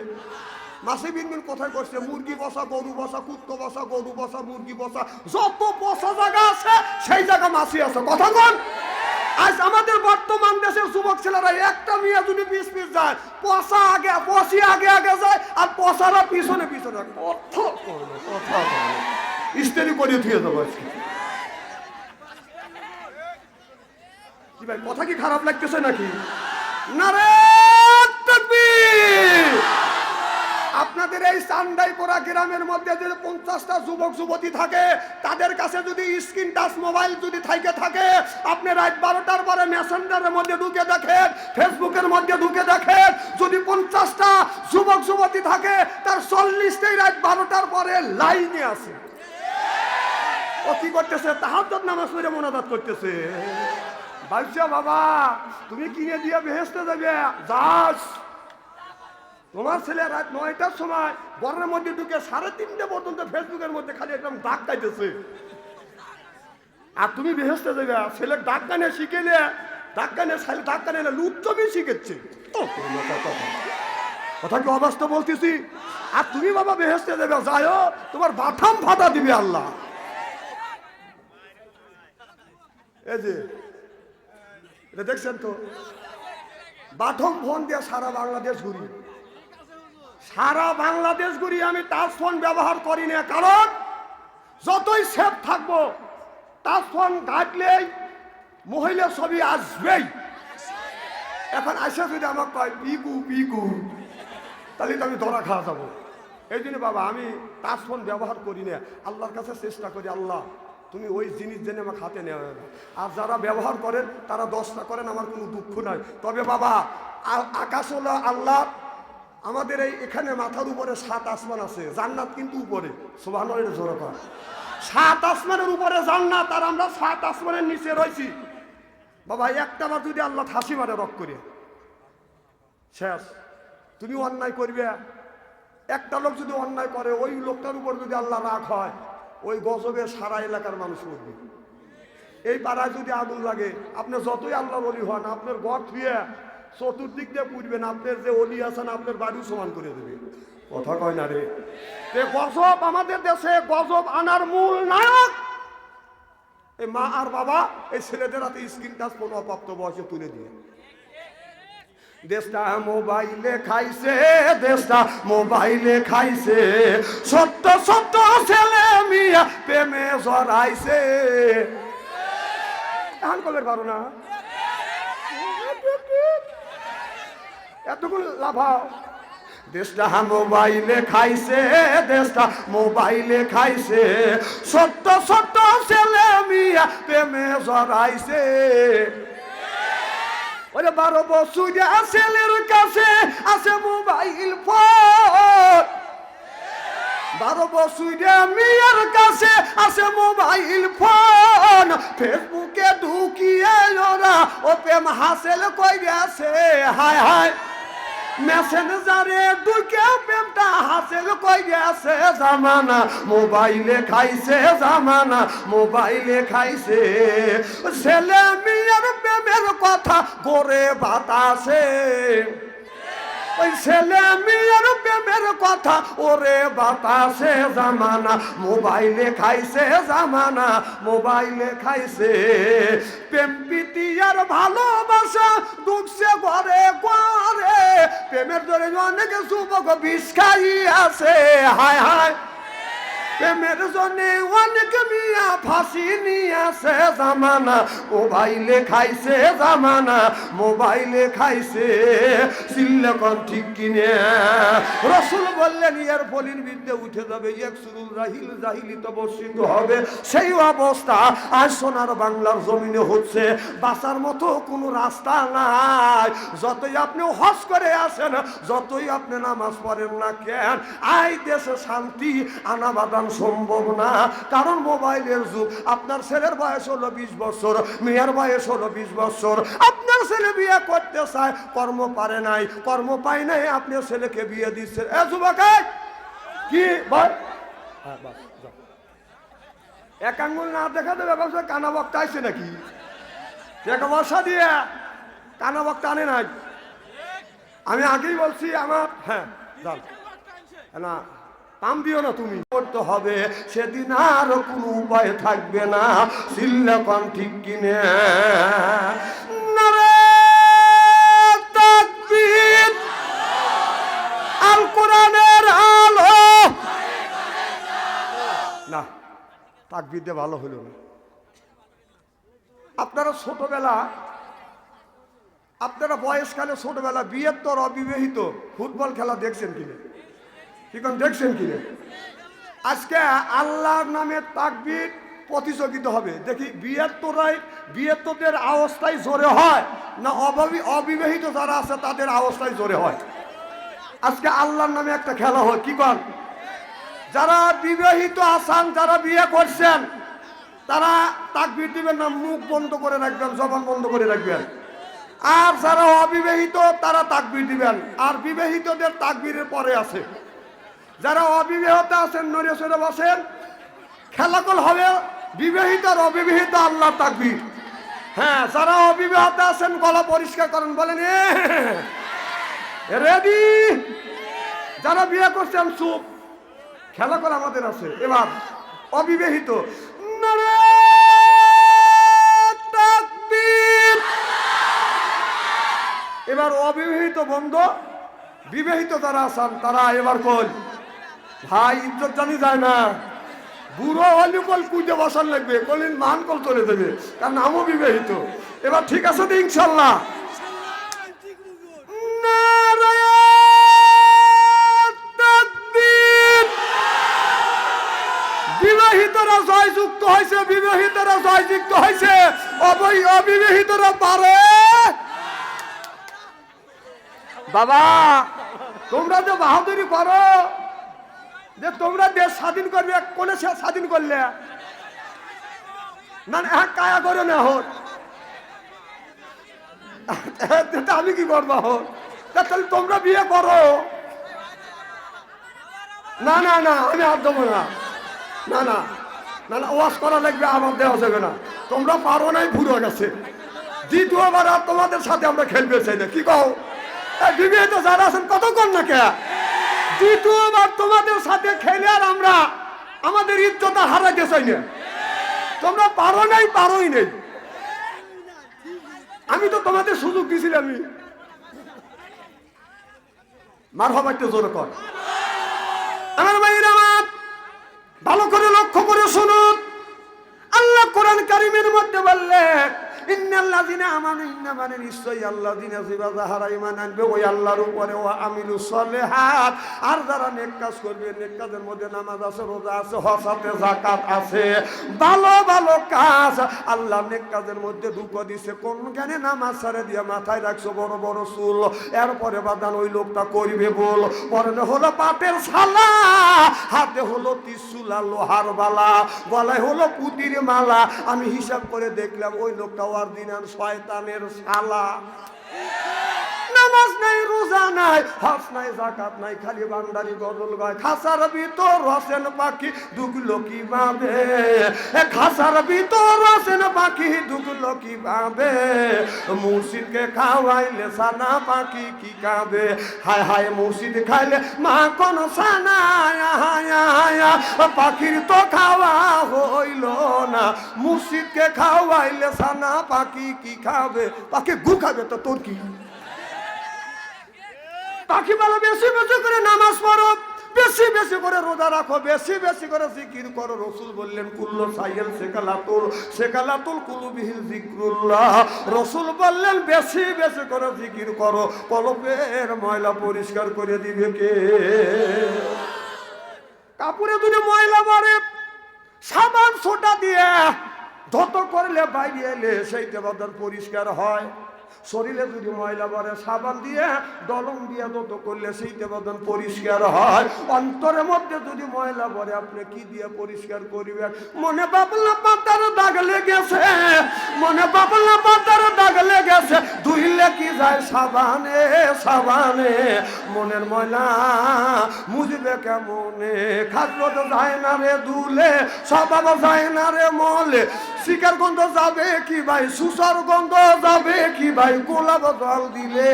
মাসি বিনবিন কোথায় করছে? মুরগি বসা, গরু বসা, কুত্তো বসা, গরু বসা, মুরগি বসা, যত বসা জায়গা আছে সেই জায়গা মাসি আছে। কতক্ষণ? আজ আমাদের বর্তমান দেশের যুবক ছেলেরা একটা মেয়ে যদি পিস পিস যায়, পচা আগে পচি আগে আগে যায়, আর পচারা পিছনে পিছনে। কথা ইস্তেরি করে ধুয়ে দেবো আজকে। কি ভাই, কথা কি খারাপ লাগতেছে নাকি? নারে তাকবীর! আপনাদের এই চান্দাইপাড়া গ্রামের মধ্যে যদি 50টা যুবক যুবতী থাকে, তাদের কাছে যদি স্ক্রিন টাচ মোবাইল যদি থাকে, আপনি রাত 12টার পরে মেসেঞ্জারের মধ্যে ঢুকে দেখেন, ফেসবুকের মধ্যে ঢুকে দেখেন, যদি 50টা যুবক যুবতী থাকে, তার 40টাই রাত 12টার পরে লাইনে আছে। ও কি করতেছে? তাহাজ্জুদ নামাজ পড়ে মোনাজাত করতেছে। বাচ্চা বাবা, তুমি কিনে দিয়ে বেহেশতে যাবে, যাস। তোমার ছেলে রাত 9টার সময় ঘরের মধ্যে ঢুকে 3:30 পর্যন্ত ফেসবুকের মধ্যে খালি একদম ডাক খাইতেছে, আর তুমি বেহেশতে যাবে। ছেলে ডাক গানে শিখেলে, ডাক গানে ডাক গানে লুচ্চবি শিখেছে। কথা কি অবাস্তব বলতেছি? আর তুমি বাবা বেহেশতে যাবে, যাইও, তোমার বাথাম ফাটা দিবে আল্লাহ। এই যে এটা দেখছেন তো, বাথম ফোন দিয়ে সারা বাংলাদেশ ঘুরি, সারা বাংলাদেশ ঘুরি। আমি টাচ ফোন ব্যবহার করি না, কারণ যতই সেফ থাকবো, টাচ ফোন ঘাটলেই মহিলা ছবি আসবেই। এখন আসে যদি আমাকে কয় পিকু পিকু, তাহলে তো আমি ধরা খাওয়া যাবো। এই জন্য বাবা আমি টাচ ফোন ব্যবহার করি না। আল্লাহর কাছে চেষ্টা করি, আল্লাহ তুমি ওই জিনিস জেনে আমাকে হাতে নেওয়া না। আর যারা ব্যবহার করেন তারা 10টা করেন, আমার কোনো দুঃখ নাই। তবে বাবা আকাশ হলো আল্লাহ, আমাদের এখানে মাথার উপরে 7 আসমান আছে, জান্নাত কিন্তু উপরে। সুবহানাল্লাহ, জোরে কর। 7 আসমানের উপরে জান্নাত, আর আমরা 7 আসমানের নিচে রয়েছি। বাবা একটা বার যদি আল্লাহ হাসি মারে রক করে শেষ। তুমি অন্যায় করবে, একটা লোক যদি অন্যায় করে, ওই লোকটার উপর যদি আল্লাহ রাগ হয়, ওই গজবে সারা এলাকার মানুষ করবে। এই পাড়ায় যদি আগুন লাগে, আপনি যতই আল্লাহর ওলি হন, আপনার ঘর ধুয়ে চতুর্দিক দিয়ে পুড়বেন, আপনার যে অলি আছেন আপনার বাড়িও সমান করে দেবে। কথা কয় না রে? গজব আমাদের দেশে গজব আনার মূল নায়ক এই মা আর বাবা। এই ছেলেদের হাতে স্ক্রিন টাচ ফোন অপ্রাপ্ত বয়সে তুলে দিয়ে দেশটা মোবাইলে খাইছে, দেশটা মোবাইলে খাইছে, সত্য সত্য ছেলে মিয়া প্রেমে জড়াইছে। এখন কবের পারো না, এতগুলো লাভাও। দেশটা মোবাইলে খাইছে, দেশটা মোবাইলে খাইছে, সত্য সত্য ছেলে মিয়া প্রেমে জড়াইছে। ওরে 12 বছরিয়া ছেলের কাছে আছে মোবাইল ফোন, 12 বছরিয়া মেয়ের কাছে আছে মোবাইল ফোন। ফেসবুকে ঢুকিয়ে ওরা ও প্রেম হাসিল কইরাছে, হায় হায় মেসেঞ্জারে ঢুকে প্রেমটা হাসিল কই গেছে জামানা, মোবাইলে খাইছে জামানা, মোবাইলে খাইছে। ছেলে মেয়ের প্রেমের কথা গোরে বাতাসে, ওই ছেলে মেয়ের প্রেমের কথা ওরে বাতাসে জামানা, মোবাইলে খাইছে জামানা, মোবাইলে খাইছে। প্রেম প্রীতি আর ভালোবাসা ঢুকছে ঘরে ঘরে, প্রেমের জোরে অনেক যুবক বিষ খাই আছে। হায় হায়, প্রেমের জন্য অনেক মিয়া ফাঁসি নিয়েছে জামানা, মোবাইলে খাইছে জামানা, মোবাইলে খাইছে। সিল্লাকন ঠিক কিনে রসুল বললেন ইয়ার ফলির বিদ্যে উঠে যাবে, এক সুরুল রাহিল জাহিলি তবসিদ্ধ হবে। সেই অবস্থা আজ সোনার বাংলার জমিনে হচ্ছে। বাঁচার মতো কোনো রাস্তা নাই। যতই আপনি হজ করে আসেন, যতই আপনি নামাজ পড়েন না কেন, আই দেশে শান্তি আনা বাদান সম্ভব না। কারণ মোবাইলের যুগ। আপনার ছেলের বয়স হলো 20 বছর, মেয়ের বয়স হলো 20 বছর। আপনার ছেলে বিয়ে করতে চায়, কর্ম পারে নাই, কর্ম পায় নাই, আপনি ছেলেকে বিয়ে দিচ্ছেন। এ যুবক কি বল, এক আঙ্গুল না দেখা দেবে ব্যবসা কানা বক্তা আইছে নাকি? টাকা পয়সা দিয়ে কানা বক্তা আনে নাই। আমি আগেই বলছি আমার, হ্যাঁ না পাম দিও না, তুমি করতে হবে। সেদিন আর কোনো উপায় থাকবে না। সিল্লাকন ঠিক কিনে তাকবীর, আল কোরআনের আলো। না তাকবীর দিয়ে ভালো হলো না। আপনারা ছোটবেলা, আপনারা বয়সকালে ছোটবেলা বিয়ের তোর অবিবাহিত ফুটবল খেলা দেখছেন কিনা? এখন দেখছেন কিনা? আজকে আল্লাহর নামে তাকবীর প্রতিযোগিতা হবে। দেখি বিয়ের আওয়াজটাই জোরে হয় না অবিবাহিত যারা আছে তাদের আওয়াজটাই জোরে হয়? আজকে আল্লাহর নামে একটা খেলা হয়। কি কর, যারা বিবাহিত আছেন, যারা বিয়ে করছেন, তারা তাকবীর দিবেন না, মুখ বন্ধ করে রাখবেন, জবান বন্ধ করে রাখবেন। আর যারা অবিবাহিত তারা তাকবীর দিবেন। আর বিবাহিতদের তাকবীরের পরে আছে। যারা অবিবাহিত আছেন নড়ে সরে বসেন। খেলাকল হবে বিবাহিত আর অবিবাহিত, আল্লাহ তাকবীর। হ্যাঁ, যারা অবিবাহিত আছেন গলা পরিষ্কার করেন, বলেন রেডি। যারা বিয়ে করছেন চুপ। খেলাকল আমাদের আছে। এবার অবিবাহিত নারে তাকবীর। এবার অবিবাহিত বন্ধ, বিবাহিত যারা আছেন তারা এবার কল। ভাই ইজ্জত জানি যায় না, বুড়ো হলে কল কুইতে বসার লাগবে, কলিন মান কল চলে দেবে, কারণ নামও বিবাহিত। এবার ঠিক আছে তো ইনশাল্লাহ? বিবাহিতরা জয়যুক্ত হয়েছে, বিবাহিতরা জয়যুক্ত হয়েছে, অবিবাহিতরা পারে। বাবা তোমরা যে বাহাদুরি করো যে তোমরা দেশ স্বাধীন করবে, কোনে স্বাধীন করলে না কায়া করে না হোক, আমি কি করবো হোক? তাহলে তোমরা বিয়ে করো। না না না, আমি আর দেবো না। না না না না, ওয়াশ করা লাগবে, আমার দেওয়া যাবে না। তোমরা পারো নাই, ভুলে গেছে। দ্বিতীয়বার আর তোমাদের সাথে আমরা খেলবে চাই না। কি কও? বিবাহিত যারা আছেন কতক্ষণ না কে, দ্বিতীয়বার তোমাদের সাথে খেলে আর আমরা আমাদের ইজ্জত হারাইতে চাই না। তোমরা পারো নাই, পারোই নেই। আমি তো তোমাদের সুযোগ দিছিলাম। মারহাবা একটু জোরে কর। আমার ভাইরা আমার ভালো করে লক্ষ্য করে শুনুন। আল্লাহ কোরআন কারীমের মধ্যে বললেন, ইন্নাল্লাযিনা আমানু, ইন্না মানে নিশ্চয়ই আল্লাযিনা যারা ঈমান আনবে ওই আল্লাহর উপরে, ওয়া আমিলুস সলিহাত, আর যারা নেক কাজ করবে, নেক কাজের মধ্যে নামাজ আছে, রোজা আছে, হজ আছে, যাকাত আছে, ভালো ভালো কাজ। আল্লাহ নেক কাজের মধ্যে ঢুকে দিছে। কোন জ্ঞানে নামাজ ছেড়ে দিয়ে মাথায় রাখছো বড় বড় চুল, এরপরে বাদান ওই লোকটা করবে বল, পরনে হলো পাটের ছালা, হাতে হলো ত্রিশূল আর লোহার বালা, গলায় হলো পুতির মালা। আমি হিসাব করে দেখলাম ওই লোকটা অরিজিনাল শয়তানের শালা। নামাজ নাই, রোজা নাই, হজ নাই, যাকাত নাই, খালি বান্দারি গজল গায়। খাসার ভিতর হোসেন পাখি ঢুকলো কিভাবে, খাসার ভিতর হোসেন পাখি ঢুকলো কিভাবে, মুর্শিদকে খাওয়াইলে সানা পাখি কি খাবে, হায় হায় মুর্শিদ খাইলে মা কোন সানা, পাখির তো খাওয়া হইল না, মুর্শিদকে খাওয়াইলে সানা পাখি কি খাবে, পাখি গু খাবে তো তোর কি। পাখি বলো বেশি বেশি করে নামাজ পড়ো, বেশি বেশি করে রোজা রাখো, বেশি বেশি করে জিকির করো। রসুল বললেন কুল্লু সাইয়েল সেকালাতুল কুলুবিহিল যিকরুল্লাহ। রসুল বললেন বেশি বেশি করে জিকির করো, কলবের ময়লা পরিষ্কার করে দিবে কে। কাপড়ে যদি ময়লা মারে সাবান সোটা দিয়ে ধত করলে বাইরে এলে সেইটা বদন পরিষ্কার হয়। শরীরে যদি ময়লা পড়ে সাবান দিয়ে দলম দিয়ে দত করলে সেইটা বদন পরিষ্কার হয়। অন্তরের মধ্যে যদি ময়লা পড়ে আপনি কি দিয়ে পরিষ্কার করিবেন? মনে বাবলা পাতার দাগ লেগেছে, মনে বাবলা পাতার দাগ লেগেছে, ধুইলে কি যায় সাবানে সাবানে, মনের ময়লা মুজবে কেমনে, খাদ্য তো যায় না রে ধুলে, স্বভাব যায় না রে মলে, শিকার গন্ধ যাবে কি ভাই, সুসার গন্ধ যাবে কি ভাই, গোলাপ জল দিলে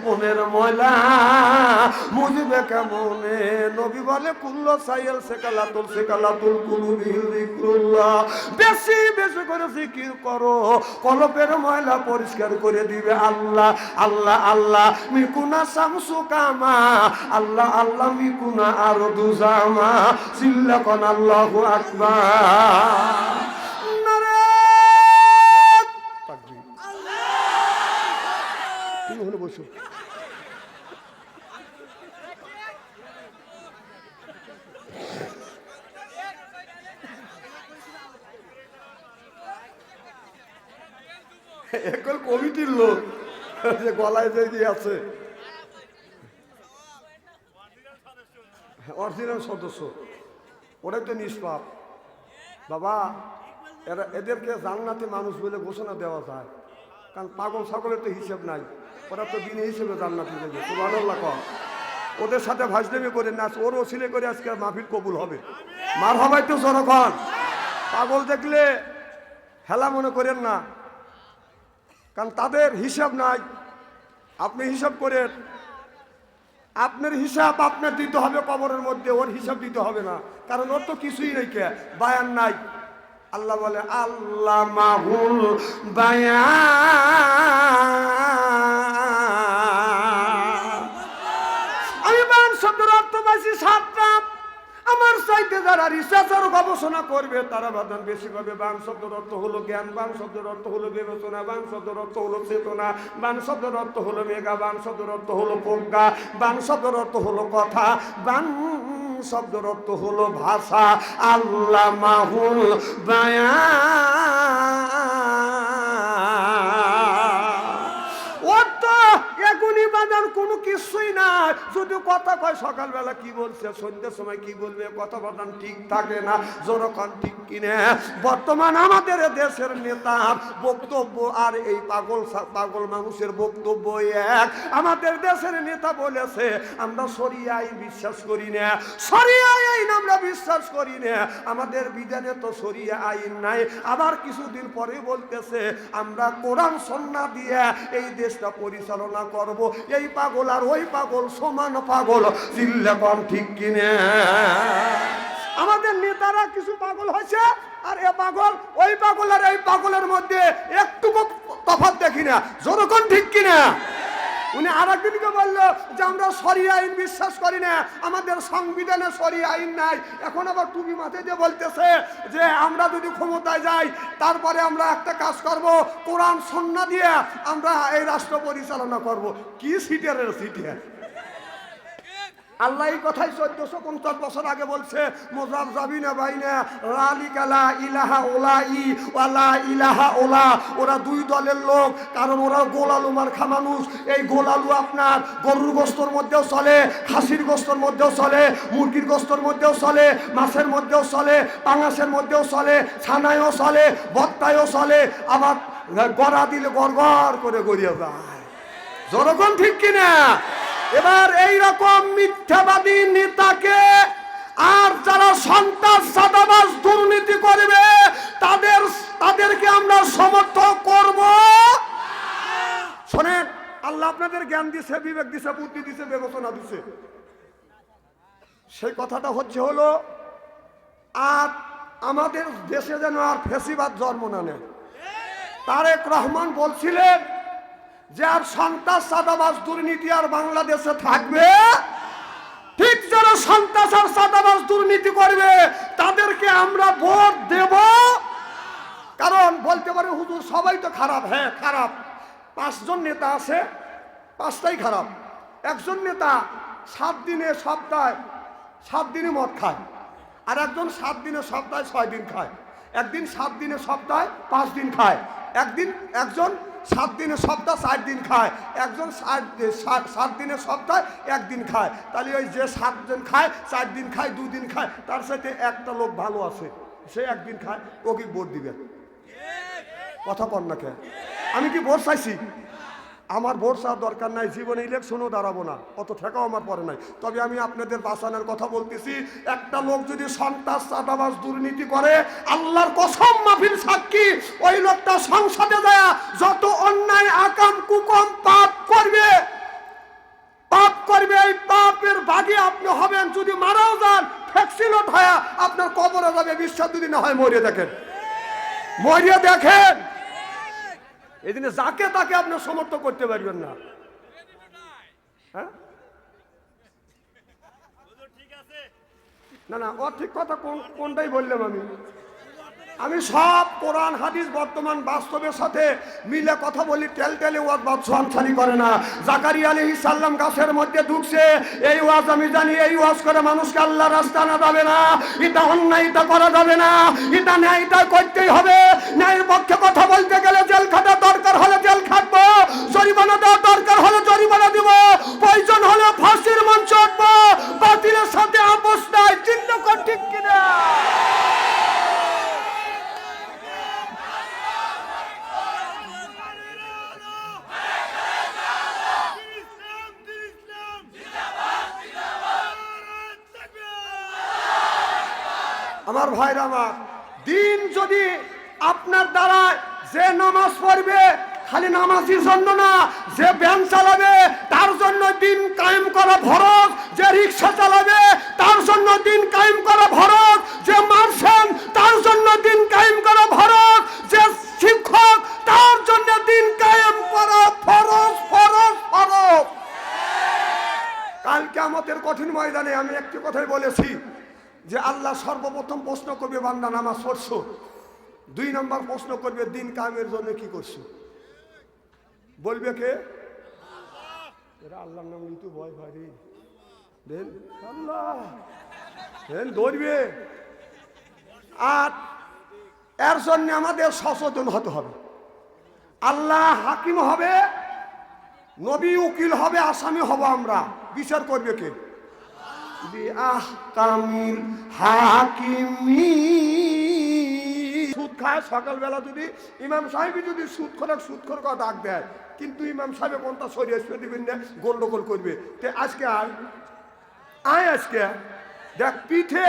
মনের ময়লা মুজবে কেমনে। নবী বলে কুল্লু সাইয়েল সেকালাতুল কুলুবিহিল যিকরুল্লাহ। বেশি বেশি করে জিকির করো, কলবের ময়লা পরিষ্কার করে দিবে আল্লাহ। আল্লাহ আল্লাহ মিকুনা শামসু কামা, আল্লাহ আল্লাহ মিকুনা আরদু জামা, সিল্লাকান আল্লাহু আকবার। বসো এখন কমিটির লোক যে গলায় যে আছে অরিজিনাল সদস্য, ওরাই তো নিষ্পাপ বাবা। এদেরকে জান্নাতি মানুষ বলে ঘোষণা দেওয়া যায়, কারণ পাগল ছাগলের তো হিসেব নাই, ওরা তো বিনা হিসেবে জান্নাতি দেবে। সুবহানাল্লাহ কর। ওদের সাথে ভাজলামি করে নাচ, ওর ওসিলে করে আজকে মাহফিল কবুল হবে। মার হবাই তো জনগণ। পাগল দেখলে হেলা মনে করেন না, কারণ তাদের হিসাব নাই। আপনি হিসাব করেন, আপনার হিসাব আপনার দিতে হবে কবরের মধ্যে, ওর হিসাব দিতে হবে না, কারণ ওর তো কিছুই নেই, কে বায়ান নাই। আল্লাহ বলে আল্লাহ মাহুল বায়ান। আমি বায়ান শব্দের অর্থ পাইছি সাতটা। আমার চাইতে যারা রিসার্চ আর গবেষণা করবে তারা বাদান বেশি পাবে। বান শব্দের অর্থ হলো জ্ঞান, বান শব্দের অর্থ হলো বিবেচনা, বান শব্দের অর্থ হলো চেতনা, বান শব্দের অর্থ হলো মেঘা, বান শব্দের অর্থ হলো প্রজ্ঞা, বান শব্দের অর্থ হলো কথা, বান শব্দের অর্থ হলো ভাষা। আল্লাহ মাহুল কোনো কিছুই না। যদি কথা কয় সকালবেলা কি বলছে, সন্ধ্যার সময় কি বলবে, কথা বাদান ঠিক থাকে না। যখন ঠিক কিনে বর্তমান আমাদের দেশের নেতার বক্তব্য আর এই পাগল মানুষের বক্তব্য এক। আমাদের দেশের নেতা বলেছে আমরা শরিয়া আইন বিশ্বাস করি না, শরিয়া আইন আমরা বিশ্বাস করি না, আমাদের বিধানে তো শরিয়া আইন নাই। আবার কিছুদিন পরে বলতেছে আমরা কোরআন সুন্নাহ দিয়ে এই দেশটা পরিচালনা করব। এই পাগল আর ওই পাগল সমান পাগল, চিল্লাকন ঠিক কিনে। আমাদের নেতারা কিছু পাগল হয়েছে, আর এ পাগল ওই পাগল আর এই পাগলের মধ্যে একটুকু তফাৎ দেখি না। যখন ঠিক কিনা উনি আর একদিনকে বললো যে আমরা শরিয়া আইন বিশ্বাস করি না, আমাদের সংবিধানে শরিয়া আইন নাই। এখন আবার টুপি মাথায় দিয়ে বলতেছে যে আমরা যদি ক্ষমতায় যাই তারপরে আমরা একটা কাজ করব, কোরআন সুন্নাহ দিয়ে আমরা এই রাষ্ট্র পরিচালনা করব। কি সিটারের সিটার! আল্লাহ এই কথাই 1450 বছর আগে বলছে, মুযাবযাবিনা বাইনা যালিকা লা ইলাহা উলাই ওয়া লা ইলাহা উলা। ওরা দুই দলের লোক, কারণ ওরা গোলালু মার্কা মানুষ। এই গোলালু আপনার গরুর গোশতের মধ্যেও চলে, খাসির গোশতের মধ্যেও চলে, মুরগির গোশতের মধ্যেও চলে, মাছের মধ্যেও চলে, পাঙাশের মধ্যেও চলে, ছানায়ও চলে, ভর্তায়ও চলে, আবার গড়া দিলে গড় গড় করে গড়িয়ে যায়। জনগণ ঠিক কিনা? এবার এই রকম মিথ্যাবাদী নেতাকে আর যারা সন্ত্রাস চাঁদাবাজ দুর্নীতি করবে তাদেরকে আমরা সমর্থন করব। শোনেন, আল্লাহ আপনাদের জ্ঞান দিছে, বিবেক দিছে, বুদ্ধি দিছে, বিবেচনা দিছে। সেই কথাটা হলো আর আমাদের দেশে যেন আর ফ্যাসিবাদ জন্ম না নেয়। তারেক রহমান বলছিলেন যে আর সন্ত্রাস চাঁদাবাজ দুর্নীতি আর বাংলাদেশে থাকবে। ঠিক যারা সন্ত্রাস আর চাঁদাবাজ দুর্নীতি করবে তাদেরকে আমরা ভোট দেব। কারণ বলতে পারে হুজুর সবাই তো খারাপ। হ্যাঁ খারাপ। 5 জন নেতা আছে, 5টাই খারাপ। একজন নেতা 7 দিনে সপ্তাহে 7 দিনে মদ খায়, আর একজন 7 দিনে সপ্তাহে 6 দিন খায়। একদিন 7 দিনে সপ্তাহে 5 দিন খায়। একজন 7 দিনে সপ্তাহে 4 দিন খায়, একজন 7 দিনে সপ্তাহে 1 দিন খায়। তাহলে ওই যে 7 দিন খায়, 4 দিন খায়, 2 দিন খায়, তার সাথে একটা লোক ভালো আছে, সে 1 দিন খায়, ওকে ভোট দিবেন। কথা কন না কে? আমি কি ভোট চাইছি? আমার ভোট চাওয়ার দরকার নাই, জীবনে ইলেকশনও দাঁড়াবো না, অত ঠেকাও আমার পরে নাই। তবে আমি আপনাদের বাঁচানোর কথা বলতেছি। একটা লোক যদি সন্ত্রাস চাঁদাবাজ দুর্নীতি করে, আল্লাহর কসম মাফির সাক্ষী, ওই লোকটা সংসদে যায় যত অন্যায় আকাম কুকম পাপ করবে, এই পাপের ভাগে আপনি হবেন। যদি মারাও যান, ফ্যাক্সিলট হয় আপনার কবরে যাবে। বিশ্বাস যদি না হয় মরিয়ে দেখেন, মরিয়ে দেখেন। এই দিনে যাকে তাকে আপনি সমর্থন করতে পারবেন না। হ্যাঁ না না, ও ঠিক কথা কোনটাই বললাম আমি সব কোরআন হাদিস বর্তমান বাস্তবের সাথে মিলে কথা বলি। টেলে ওয়াজ বাদশাহানি করে না। জাকারিয়া আলাইহিস সালাম গাছের মধ্যে ঢুকছে, এই ওয়াজ আমি জানি, এই ওয়াজ করে মানুষকে আল্লাহর রাস্তা আনা যাবে না, এটা অন্যায়, এটা করা যাবে না, এটা ন্যায়, এটা করতেই হবে। ন্যায়ের পক্ষে কথা বলতে গেলে জেল খাটা দরকার হলে জেল খাটবো, জরিমানা দেওয়া দরকার হলে জরিমানা দিব, প্রয়োজন হলে ফাঁসির মঞ্চে উঠবো। বাতিলের সাথে আপোষ নাই। চিন্তা কর ঠিক কিনা? আমার ভাইরা আমার, দিন যদি আপনার দ্বারা যে নামাজ পড়বে, খালি নামাজের জন্য না, যে ভ্যান চালাবে তার জন্য দিন কায়েম করা ফরজ, যে রিক্সা চালাবে তার জন্য দিন কায়েম করা ফরজ, যে মার্শাল তার জন্য দিন কায়েম করা ফরজ, যে শিক্ষক তার জন্য দিন কায়েম করা ফরজ ফরজ ফরজ। কাল কিয়ামতের কঠিন ময়দানে আমি একটি কথাই বলেছি যে আল্লাহ সর্বপ্রথম প্রশ্ন করবে, বান্দা নামাজ পড়ছো? 2 নম্বর প্রশ্ন করবে, দিন কায়েমের জন্য কি করছো? বলবে কে? এরা আল্লাহর নাম নিতে ভয় ভাই দেন, আল্লাহ দেন ধরবে। আর এর জন্য আমাদের সচেতন হতে হবে। আল্লাহ হাকিম হবে, নবী উকিল হবে, আসামি হব আমরা। বিচার করবে কে? সুদ খায় সকালবেলা, যদি ইমাম সাহেব যদি সুদখোর কথা ডাক দেয়, কিন্তু ইমাম সাহেব কোনটা সরিয়ে দিবেন না, গন্ডগোল করবে। আজকে আজকে দেখ পিঠে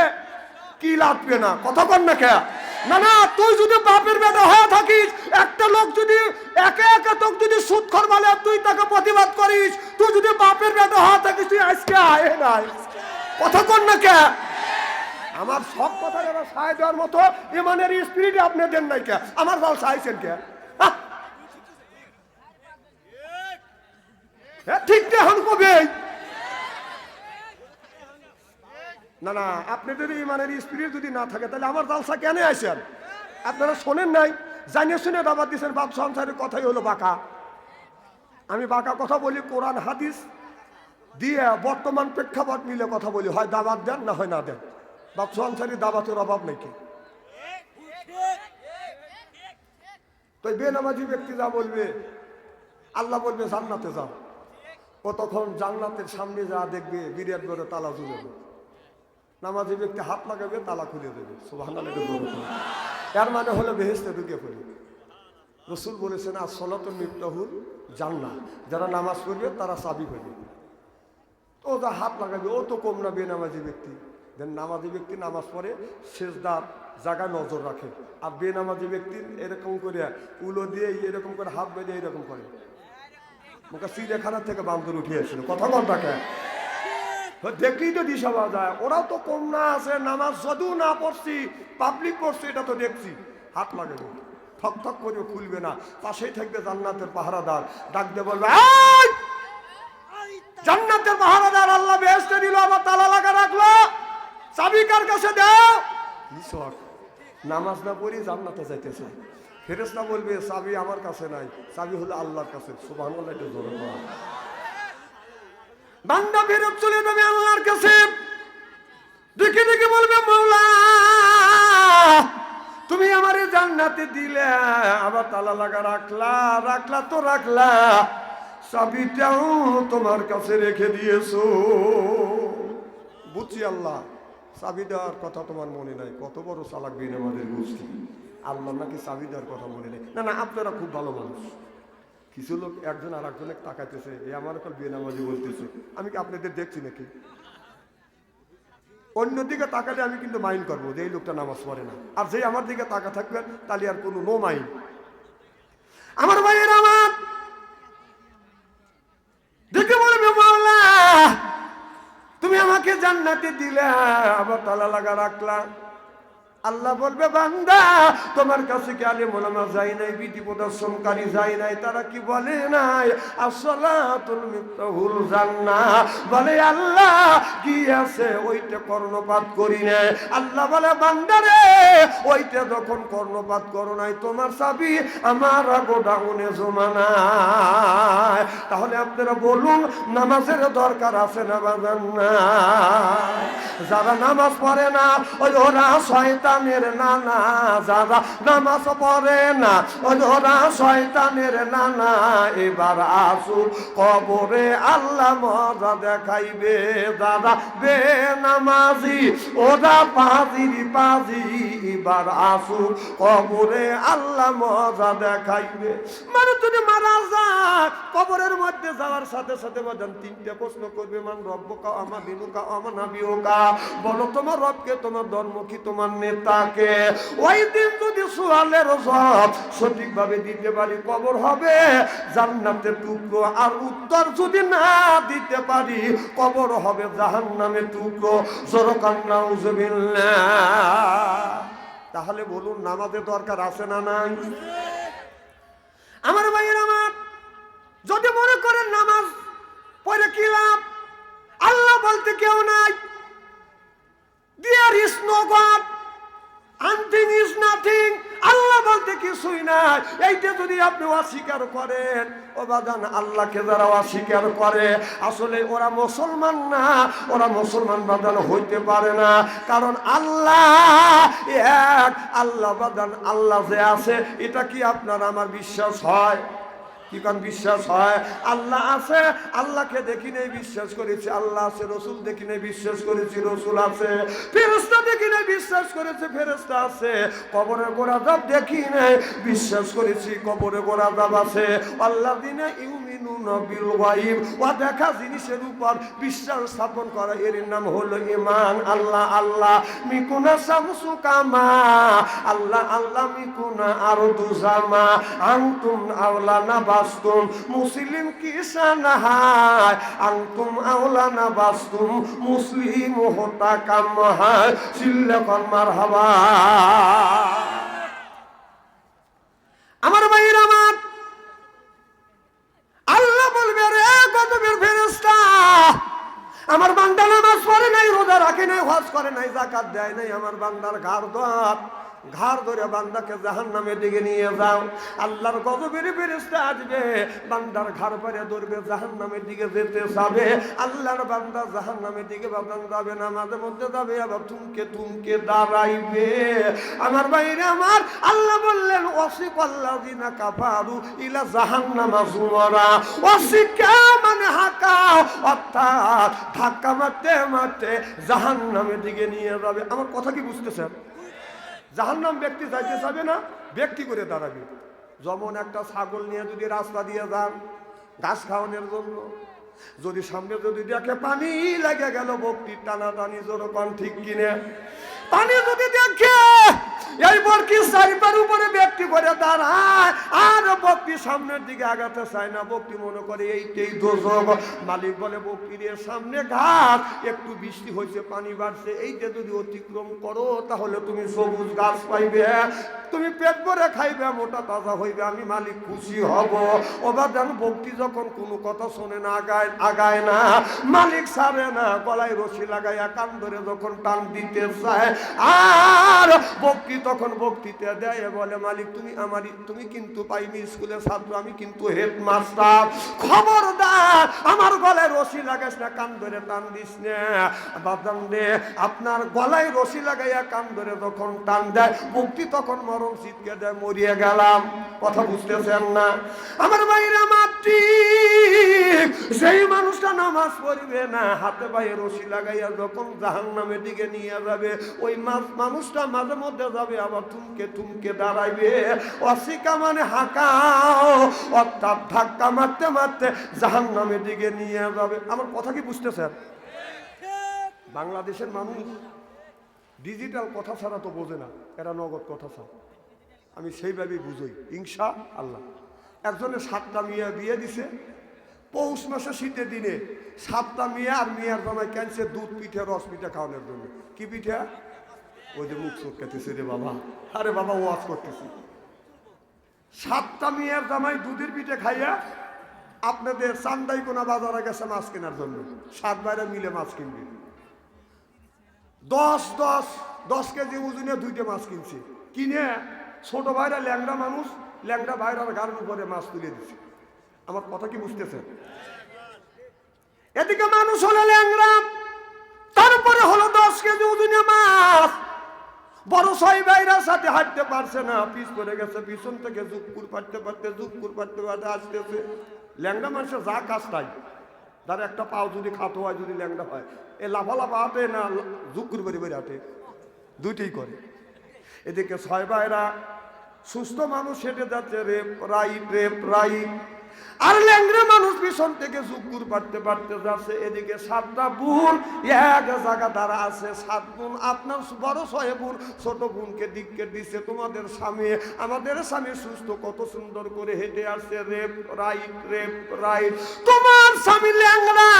কি লাগবে না, কথা কর না কে? না না, তুই যদি বাপের বেটা হয়ে থাকিস, একটা লোক যদি একে একে তোকে যদি সুদখোর বলে, তুই তাকে প্রতিবাদ করিস, তুই যদি বাপের বেটা হয়ে থাকিস, তুই আজকে আয় নাই, কথা কর না কে? আমার সব কথা যারা সাহায্য দেওয়ার মতো ইমানের স্পিরিট আপনি দেন নাই কে? আমার দল চাইছেন কে? ঠিক এখন কবে? না না, আপনি যদি ইমানের স্পিরিট যদি না থাকে, তাহলে আমার জালসা কেন আসেন? আপনারা শোনেন নাই, জানিয়ে শুনে দাবাত দিচ্ছেন। বাপ সংসারের কথাই হলো বাঁকা। আমি বাঁকা কথা বলি, কোরআন হাদিস দিয়ে বর্তমান প্রেক্ষাপট মিলে কথা বলি। হয় দাবাত দেন, না হয় না দেন। বাপ সংসারের দাবাতের অভাব নাকি? তো বেনামাজি ব্যক্তি যা বলবে, আল্লাহ বলবে জান্নাতে যাও, ও তখন জান্নাতের সামনে যা দেখবে বিরাট বড় তালা ঝুলে দেবে। নামাজি ব্যক্তি হাত লাগাবে, তালা খুলে দেবে। সুবহানাল্লাহ। এর মানে হলো বেহেশতে ঢুকে পড়ে। রাসূল বলেছেন, আসসালাতু মিফতাহুল জান্নাত। যারা নামাজ পড়বে তারা চাবি পাবে। ও যা হাত লাগাবে ও তো কম না বেনামাজি ব্যক্তি। দেন নামাজি ব্যক্তি নামাজ পড়ে সেজদার জায়গায় নজর রাখে, আর বেনামাজি ব্যক্তি এরকম করে উলো দিয়ে এরকম করে হাত বেঁধে এরকম করে। মুখে চিড়িয়াখানা থেকে বান্দর উঠে আসছিল। কথা বলটাকে দেখলেই তো দিশা পাওয়া যায়। ওরাও তো কম না আছে, নামাজ যদিও না পড়ছি পাবলিক পড়ছে এটা তো দেখছি। হাত লাগাবে ঠক ঠক করে খুলবে না, পাশেই থাকবে জান্নাতের পাহারাদার, ডাক দিয়ে বলবে জান্নাতের পাহারাদার আল্লাহ বেহেশতে দিল, আবার তালা লাগা রাখলো, চাবি কার কাছে দাও। কি শখ, নামাজ না পড়ি জান্নাতে যাইতেছে। ফেরেশতা বলবে চাবি আমার কাছে নাই, চাবি হলো আল্লাহর কাছে। সুবহানাল্লাহ, এটা জোরে বল। বান্দা ফেরত চলে যাবে আল্লাহর কাছে, দেখে দেখে বলবে মাওলা তুমি আমারে জান্নাতে দিলে, আবার তালা লাগা রাখলা, রাখলা তো রাখলা, চাবিটাও তোমার কাছে রেখে দিয়েছো। বুঝছি আল্লাহ, চাবি দেওয়ার কথা তোমার মনে নাই। কত বড় চালাক বিন আমাদের গোষ্ঠী, আল্লাহ নাকি চাবি দেওয়ার কথা মনে নেই। না না, আপনারা খুব ভালো মানুষ। কিছু লোক একজন আর একজনে তাকাইতেছে, এ আমার এখন বেনামাজি বলতেছে। আমি কি আপনাদের দেখছি নাকি? অন্যদিকে তাকালে আমি কিন্তু মাইন্ড করবো যে এই লোকটা নামাজ পড়ে না, আর যে আমার দিকে তাকা থাকবেন তাহলে আর কোনো নো মাইন্ড। আমার ভাইয়ের আমার দেখে বলবে মাওলা তুমি আমাকে জান্নাতে দিলে, আবার তালা লাগা রাখলা। আল্লাহ বলবে বান্দা তোমার কাছে কি আলেম ওলামা যায় নাই, বিধি প্রদর্শনকারী যায় নাই, তারা কি বলে নাই আসসালাতুল মিফতাহুল জান্নাহ? বলে আল্লাহ কি আছে ওইটা কর্ণপাত করি নাই। আল্লাহ বলে বান্দারে ওইটা যখন কর্ণপাত করো নাই, তোমার চাবি আমার গোডাউনে জমা নাই। তাহলে আপনারা বলুন নামাজের দরকার আছে না বাজান না? যারা নামাজ পড়ে না ওই ওরা শয়তানের নানা, যারা নামাজ পড়ে না ওই ওরা শয়তানের নানা। এবার আসুন কবরে আল্লাহ মজা দেখাইবে, যারা বেনামাজি ওরা পাজির পাজি। এবার আসুন কবরে আল্লাহ মজা দেখাইবে। মানে তুমি মারা যায় কবরের মধ্যে যাওয়ার সাথে সাথে বাজান তিনটা প্রশ্ন করবে, মান রব্বুকা আমা দিনুকা আমা নাবিয়ুকা, বলো তোমার রবকে, তোমার ধর্ম কি, তোমার নেতাকে। ওই দিন যদি সুয়ালের জবাব সঠিকভাবে দিতে পারি কবর হবে জান্নাতের টুকরো, আর উত্তর যদি না দিতে পারি কবর হবে জাহান্নামের টুকরো। জোরকান নাউজুবিল্লাহ। তাহলে বলুন নামাজের দরকার আছে না নাই? আমার ভাইয়ের আমার, যদি মনে করেন নামাজ পড়ে কি লাভ, আল্লাহ বলতে কেউ নাই, there is no God, nothing is nothing, আল্লাহ বলতে কিছুই নাই। এইটা যদি আপনি অস্বীকার করেন ও বাজান, আল্লাহকে যারা অস্বীকার করে আসলে ওরা মুসলমান না, ওরা মুসলমান বাজান হইতে পারে না। কারণ আল্লাহ এক, আল্লাহ বাজান আল্লাহ যে আছে এটা কি আপনার আমার বিশ্বাস হয়? কি কারণ বিশ্বাস হয়? আল্লাহ আছে, আল্লাহকে দেখি নেই বিশ্বাস করেছি আল্লাহ আছে, রসুল দেখি নেই বিশ্বাস করেছি রসুল আছে, ফেরেশতা দেখি নেই বিশ্বাস করেছে ফেরেশতা আছে, কবরের গোরাজাব দেখি নেই বিশ্বাস করেছি কবরের গোরাজাব আছে। আল্লাযিনা ইউমিনুনা বিল গায়ব, ও দেখা জিনিসের উপর বিশ্বাস স্থাপন করা, এর নাম হলো ঈমান। আল্লাহ আল্লাহ মিকুনা শামসু কামা, আল্লাহ আল্লাহ মিকুনা আরদু জামা, আনতুম আওলানা বাস্তুম মুসলিম কিসানা হায়, আনতুম আওলানা বাস্তুম মুসলিম হতা কাম হায়। সিল্লাকান মারহাবা। আমার ভাইয়ের আমার, আল্লাহ বলবে রে গজবের ফেরেশতা, আমার বান্দা নামাজ পড়ে নাই, রোজা রাখে নাই, হজ করে নাই, যাকাত দেয় নাই, আমার বান্দার ঘাড় ধরে বান্দাকে জাহান্নামের দিকে নিয়ে যাও। আল্লাহর গজবের ফেরেশতা আসবে, বান্দার ঘাড় ধরে ধরবে, জাহান্নামের দিকে যেতে যাবে। আল্লাহর বান্দা জাহান্নামের দিকে বাদান যাবে না, মাঝে মধ্যে যাবে, আবার থুমকে থুমকে দাঁড়াইবে। আমার বাইরে আমার, আল্লাহ বললেন ওয়াসিকাল্লাযিনা কাফারু ইলা জাহান্নামা যুমারা। ওয়াসিকা মানে হাকা, অর্থাৎ ধাক্কা মারতে মারতে জাহান্নামের দিকে নিয়ে যাবে। আমার কথা কি বুঝতেছেন? জাহান্নাম ব্যক্তি যাইতে যাবে না, ব্যক্তি করে দাঁড়াবে। যেমন একটা ছাগল নিয়ে যদি রাস্তা দিয়ে যান, ঘাস খাওয়ানোর জন্য। যদি সামনে যদি দেখে পানি লেগে গেল, বকটি টানাটানি যেরকম, ঠিক কিনে পানি যদি দেখে এই বকটি চারিপার উপরে ব্যক্তি করে দাঁড়ায়, আর বকটি সামনের দিকে আগাতে চায় না, বকটি মনে করে এইটাই দোষক। মালিক বলে, বকটির সামনে ঘাস, একটু বৃষ্টি হয়েছে, পানি বাড়ছে, এইটা যদি অতিক্রম করো তাহলে তুমি সবুজ ঘাস পাইবে, তুমি পেট ভরে খাইবে, মোটা তাজা হইবে, আমি মালিক খুশি হব। ওবার জানো, বকটি যখন কোনো কথা শোনে না, আগায় না, মালিক ছাড়ে না, গলায় রশি লাগাইয়া কান ধরে যখন টান দিতে চায়, আর বকটি তখন বক্তৃতা দেয়, বলে, মালিক তুমি কিন্তু পাইনি স্কুলের ছাত্র, আমি কিন্তু হেডমাস্টার, খবরদার আমার গলায় রশি লাগাস না, কান ধরে টান দিস না। বাদাম দে, আপনার গলায় রশি লাগাইয়া কান ধরে যখন টান দেয়, বকটি তখন মরণ চিৎকে দেয়, মরিয়ে গেলাম। কথা বুঝতেছেন না আমার ভাইরা? মাটি সেই মানুষটা নামাজ পড়বে না, হাতে পায়ে রশি লাগাইয়া যখন জাহান্নামের দিকে নিয়ে যাবে, ওই মানুষটা মাঝে মধ্যে যাবে, আবার থুমকে থুমকে দাঁড়াইবে। অশিকা মানে হাঁকাও, অর্থাৎ ধাক্কা মারতে মারতে জাহান্নামের দিকে নিয়ে যাবে। আমার কথা কি বুঝতেছেন? বাংলাদেশের মানুষ ডিজিটাল কথা ছাড়া তো বোঝে না, এরা নগদ কথা ছাড়া। আমি সেইভাবেই বুঝই, ইনশা আল্লাহ। একজনের 7টা মেয়ে বিয়ে দিছে, পৌষ মাসে শীতের দিনে 7টা মেয়ে, আর মেয়ের জামাই ক্যান্সে দুধ পিঠে, রস পিঠে খাওয়ানোর জন্য। কি পিঠা? ওই যে মুখ চোখ কেটেছে রে বাবা, আরে বাবা ওয়াজ করতেছি। 7টা মেয়ের জামাই দুধের পিঠে খাইয়া আপনাদের চান্দাই কোনা বাজারে গেছে মাছ কেনার জন্য, 7 বাইরে মিলে মাছ কিনবে। 10 কেজি ওজনে 2টে মাছ কিনছে, কিনে ছোট ভাইরা ল্যাংড়া মানুষ, ল্যাংড়া ভাইরার গাড়ির উপরে মাছ তুলে দিচ্ছে। আমার কথা কি বুঝতেছেন? এদিকে মানুষ হলো ল্যাংড়া, তারপরে হলো 10 কেজি ওজনে মাছ। বড় 6 ভাইরার সাথে হাঁটতে পারছে না, পিছ পড়ে গেছে, পিছন থেকে জুকুর পাড়তে পারতে আসতেছে। ল্যাংড়া মানুষের যা কাজ তাই, তার একটা পাও যদি খাটো হয়, যদি ল্যাংড়া হয়, এ লাফালাফা হাঁটে না জুকুর বেরি বেরি হাঁটে, দুইটাই করে। এদিকে 6 ভাইরা সুস্থ মানুষ হেঁটে যাচ্ছে, রেপ রাইট, আর ল্যাংড়া মানুষ পিছন থেকে জুকুর পাড়তে যাচ্ছে। এদিকে 7টা বোন এক জায়গা দ্বারা আছে। 7 বোন, আপনার বড় 6 বোন ছোট বোনকে দিককে দিচ্ছে, তোমাদের স্বামী, আমাদের স্বামী সুস্থ, কত সুন্দর করে হেঁটে আসছে, রেপ রাইট। তোমার স্বামী ল্যাংড়া,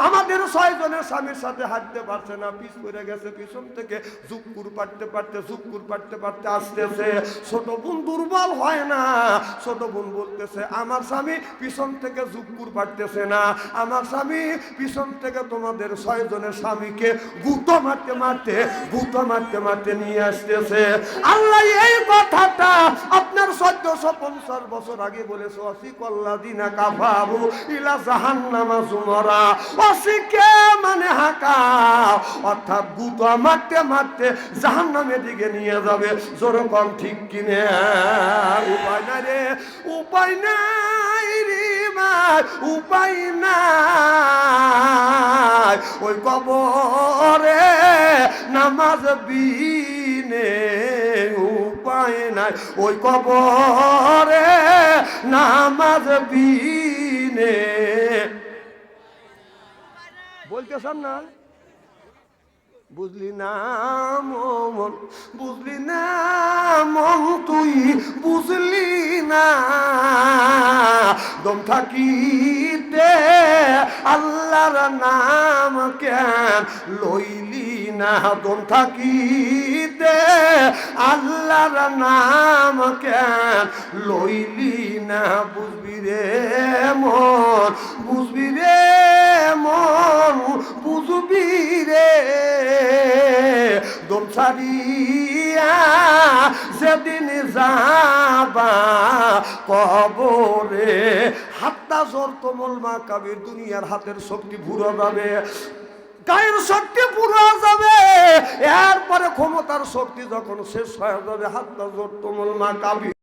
আমাদের 6 জনের স্বামীর সাথে হাঁটতে পারছে না, পিছ পড়ে গেছে, পিছন থেকে জুকুর পাড়তে আসতেছে। ছোট বোন দুর্বল হয় না, ছোট বোন বলতেছে, আমার স্বামী পিছন থেকে জুকুর পাড়তেছে না, আমার স্বামী পিছন থেকে তোমাদের 6 জনের স্বামীকে গুঁতো মারতে নিয়ে আসতেছে। আল্লাহ এই কথাটা আপনার 1450 বছর আগে বলেছে, ওয়াসিকাল্লাযিনা কাফারু ইলা জাহান্নামা যুমারা। ওয়াসিকা মানে হাঁকা, অর্থাৎ গুঁতো মারতে জাহান্নামের দিকে নিয়ে যাবে। যেরকম ঠিক কিনে উপায় নাই রে, উপায় নাই রে ভাই, উপায় নাই। ওই কবরে নামাজ বিনে উপায় নাই, ওই কবরে নামাজ বিনে। বলতেছেন না? বুঝলি না মন, বুঝলি না মন, তুই বুঝলি না। দম থাকিতে আল্লাহর নাম কেন লইলি না? দম থাকিতে আল্লাহর নাম কেন লইলি না? বুঝবি রে মন, বুঝবি রে মন, বুঝবি রে। দম ছাড়িয়া যেদিন যাবা কবরে, হাত্তা জোর তোমল মা কাবির, দুনিয়ার হাতের শক্তি পুরো যাবে, গায়ের শক্তি পুরো যাবে, এরপরে ক্ষমতার শক্তি যখন শেষ হয়ে যাবে, হাত্তা জোর তোমল মা কাবির।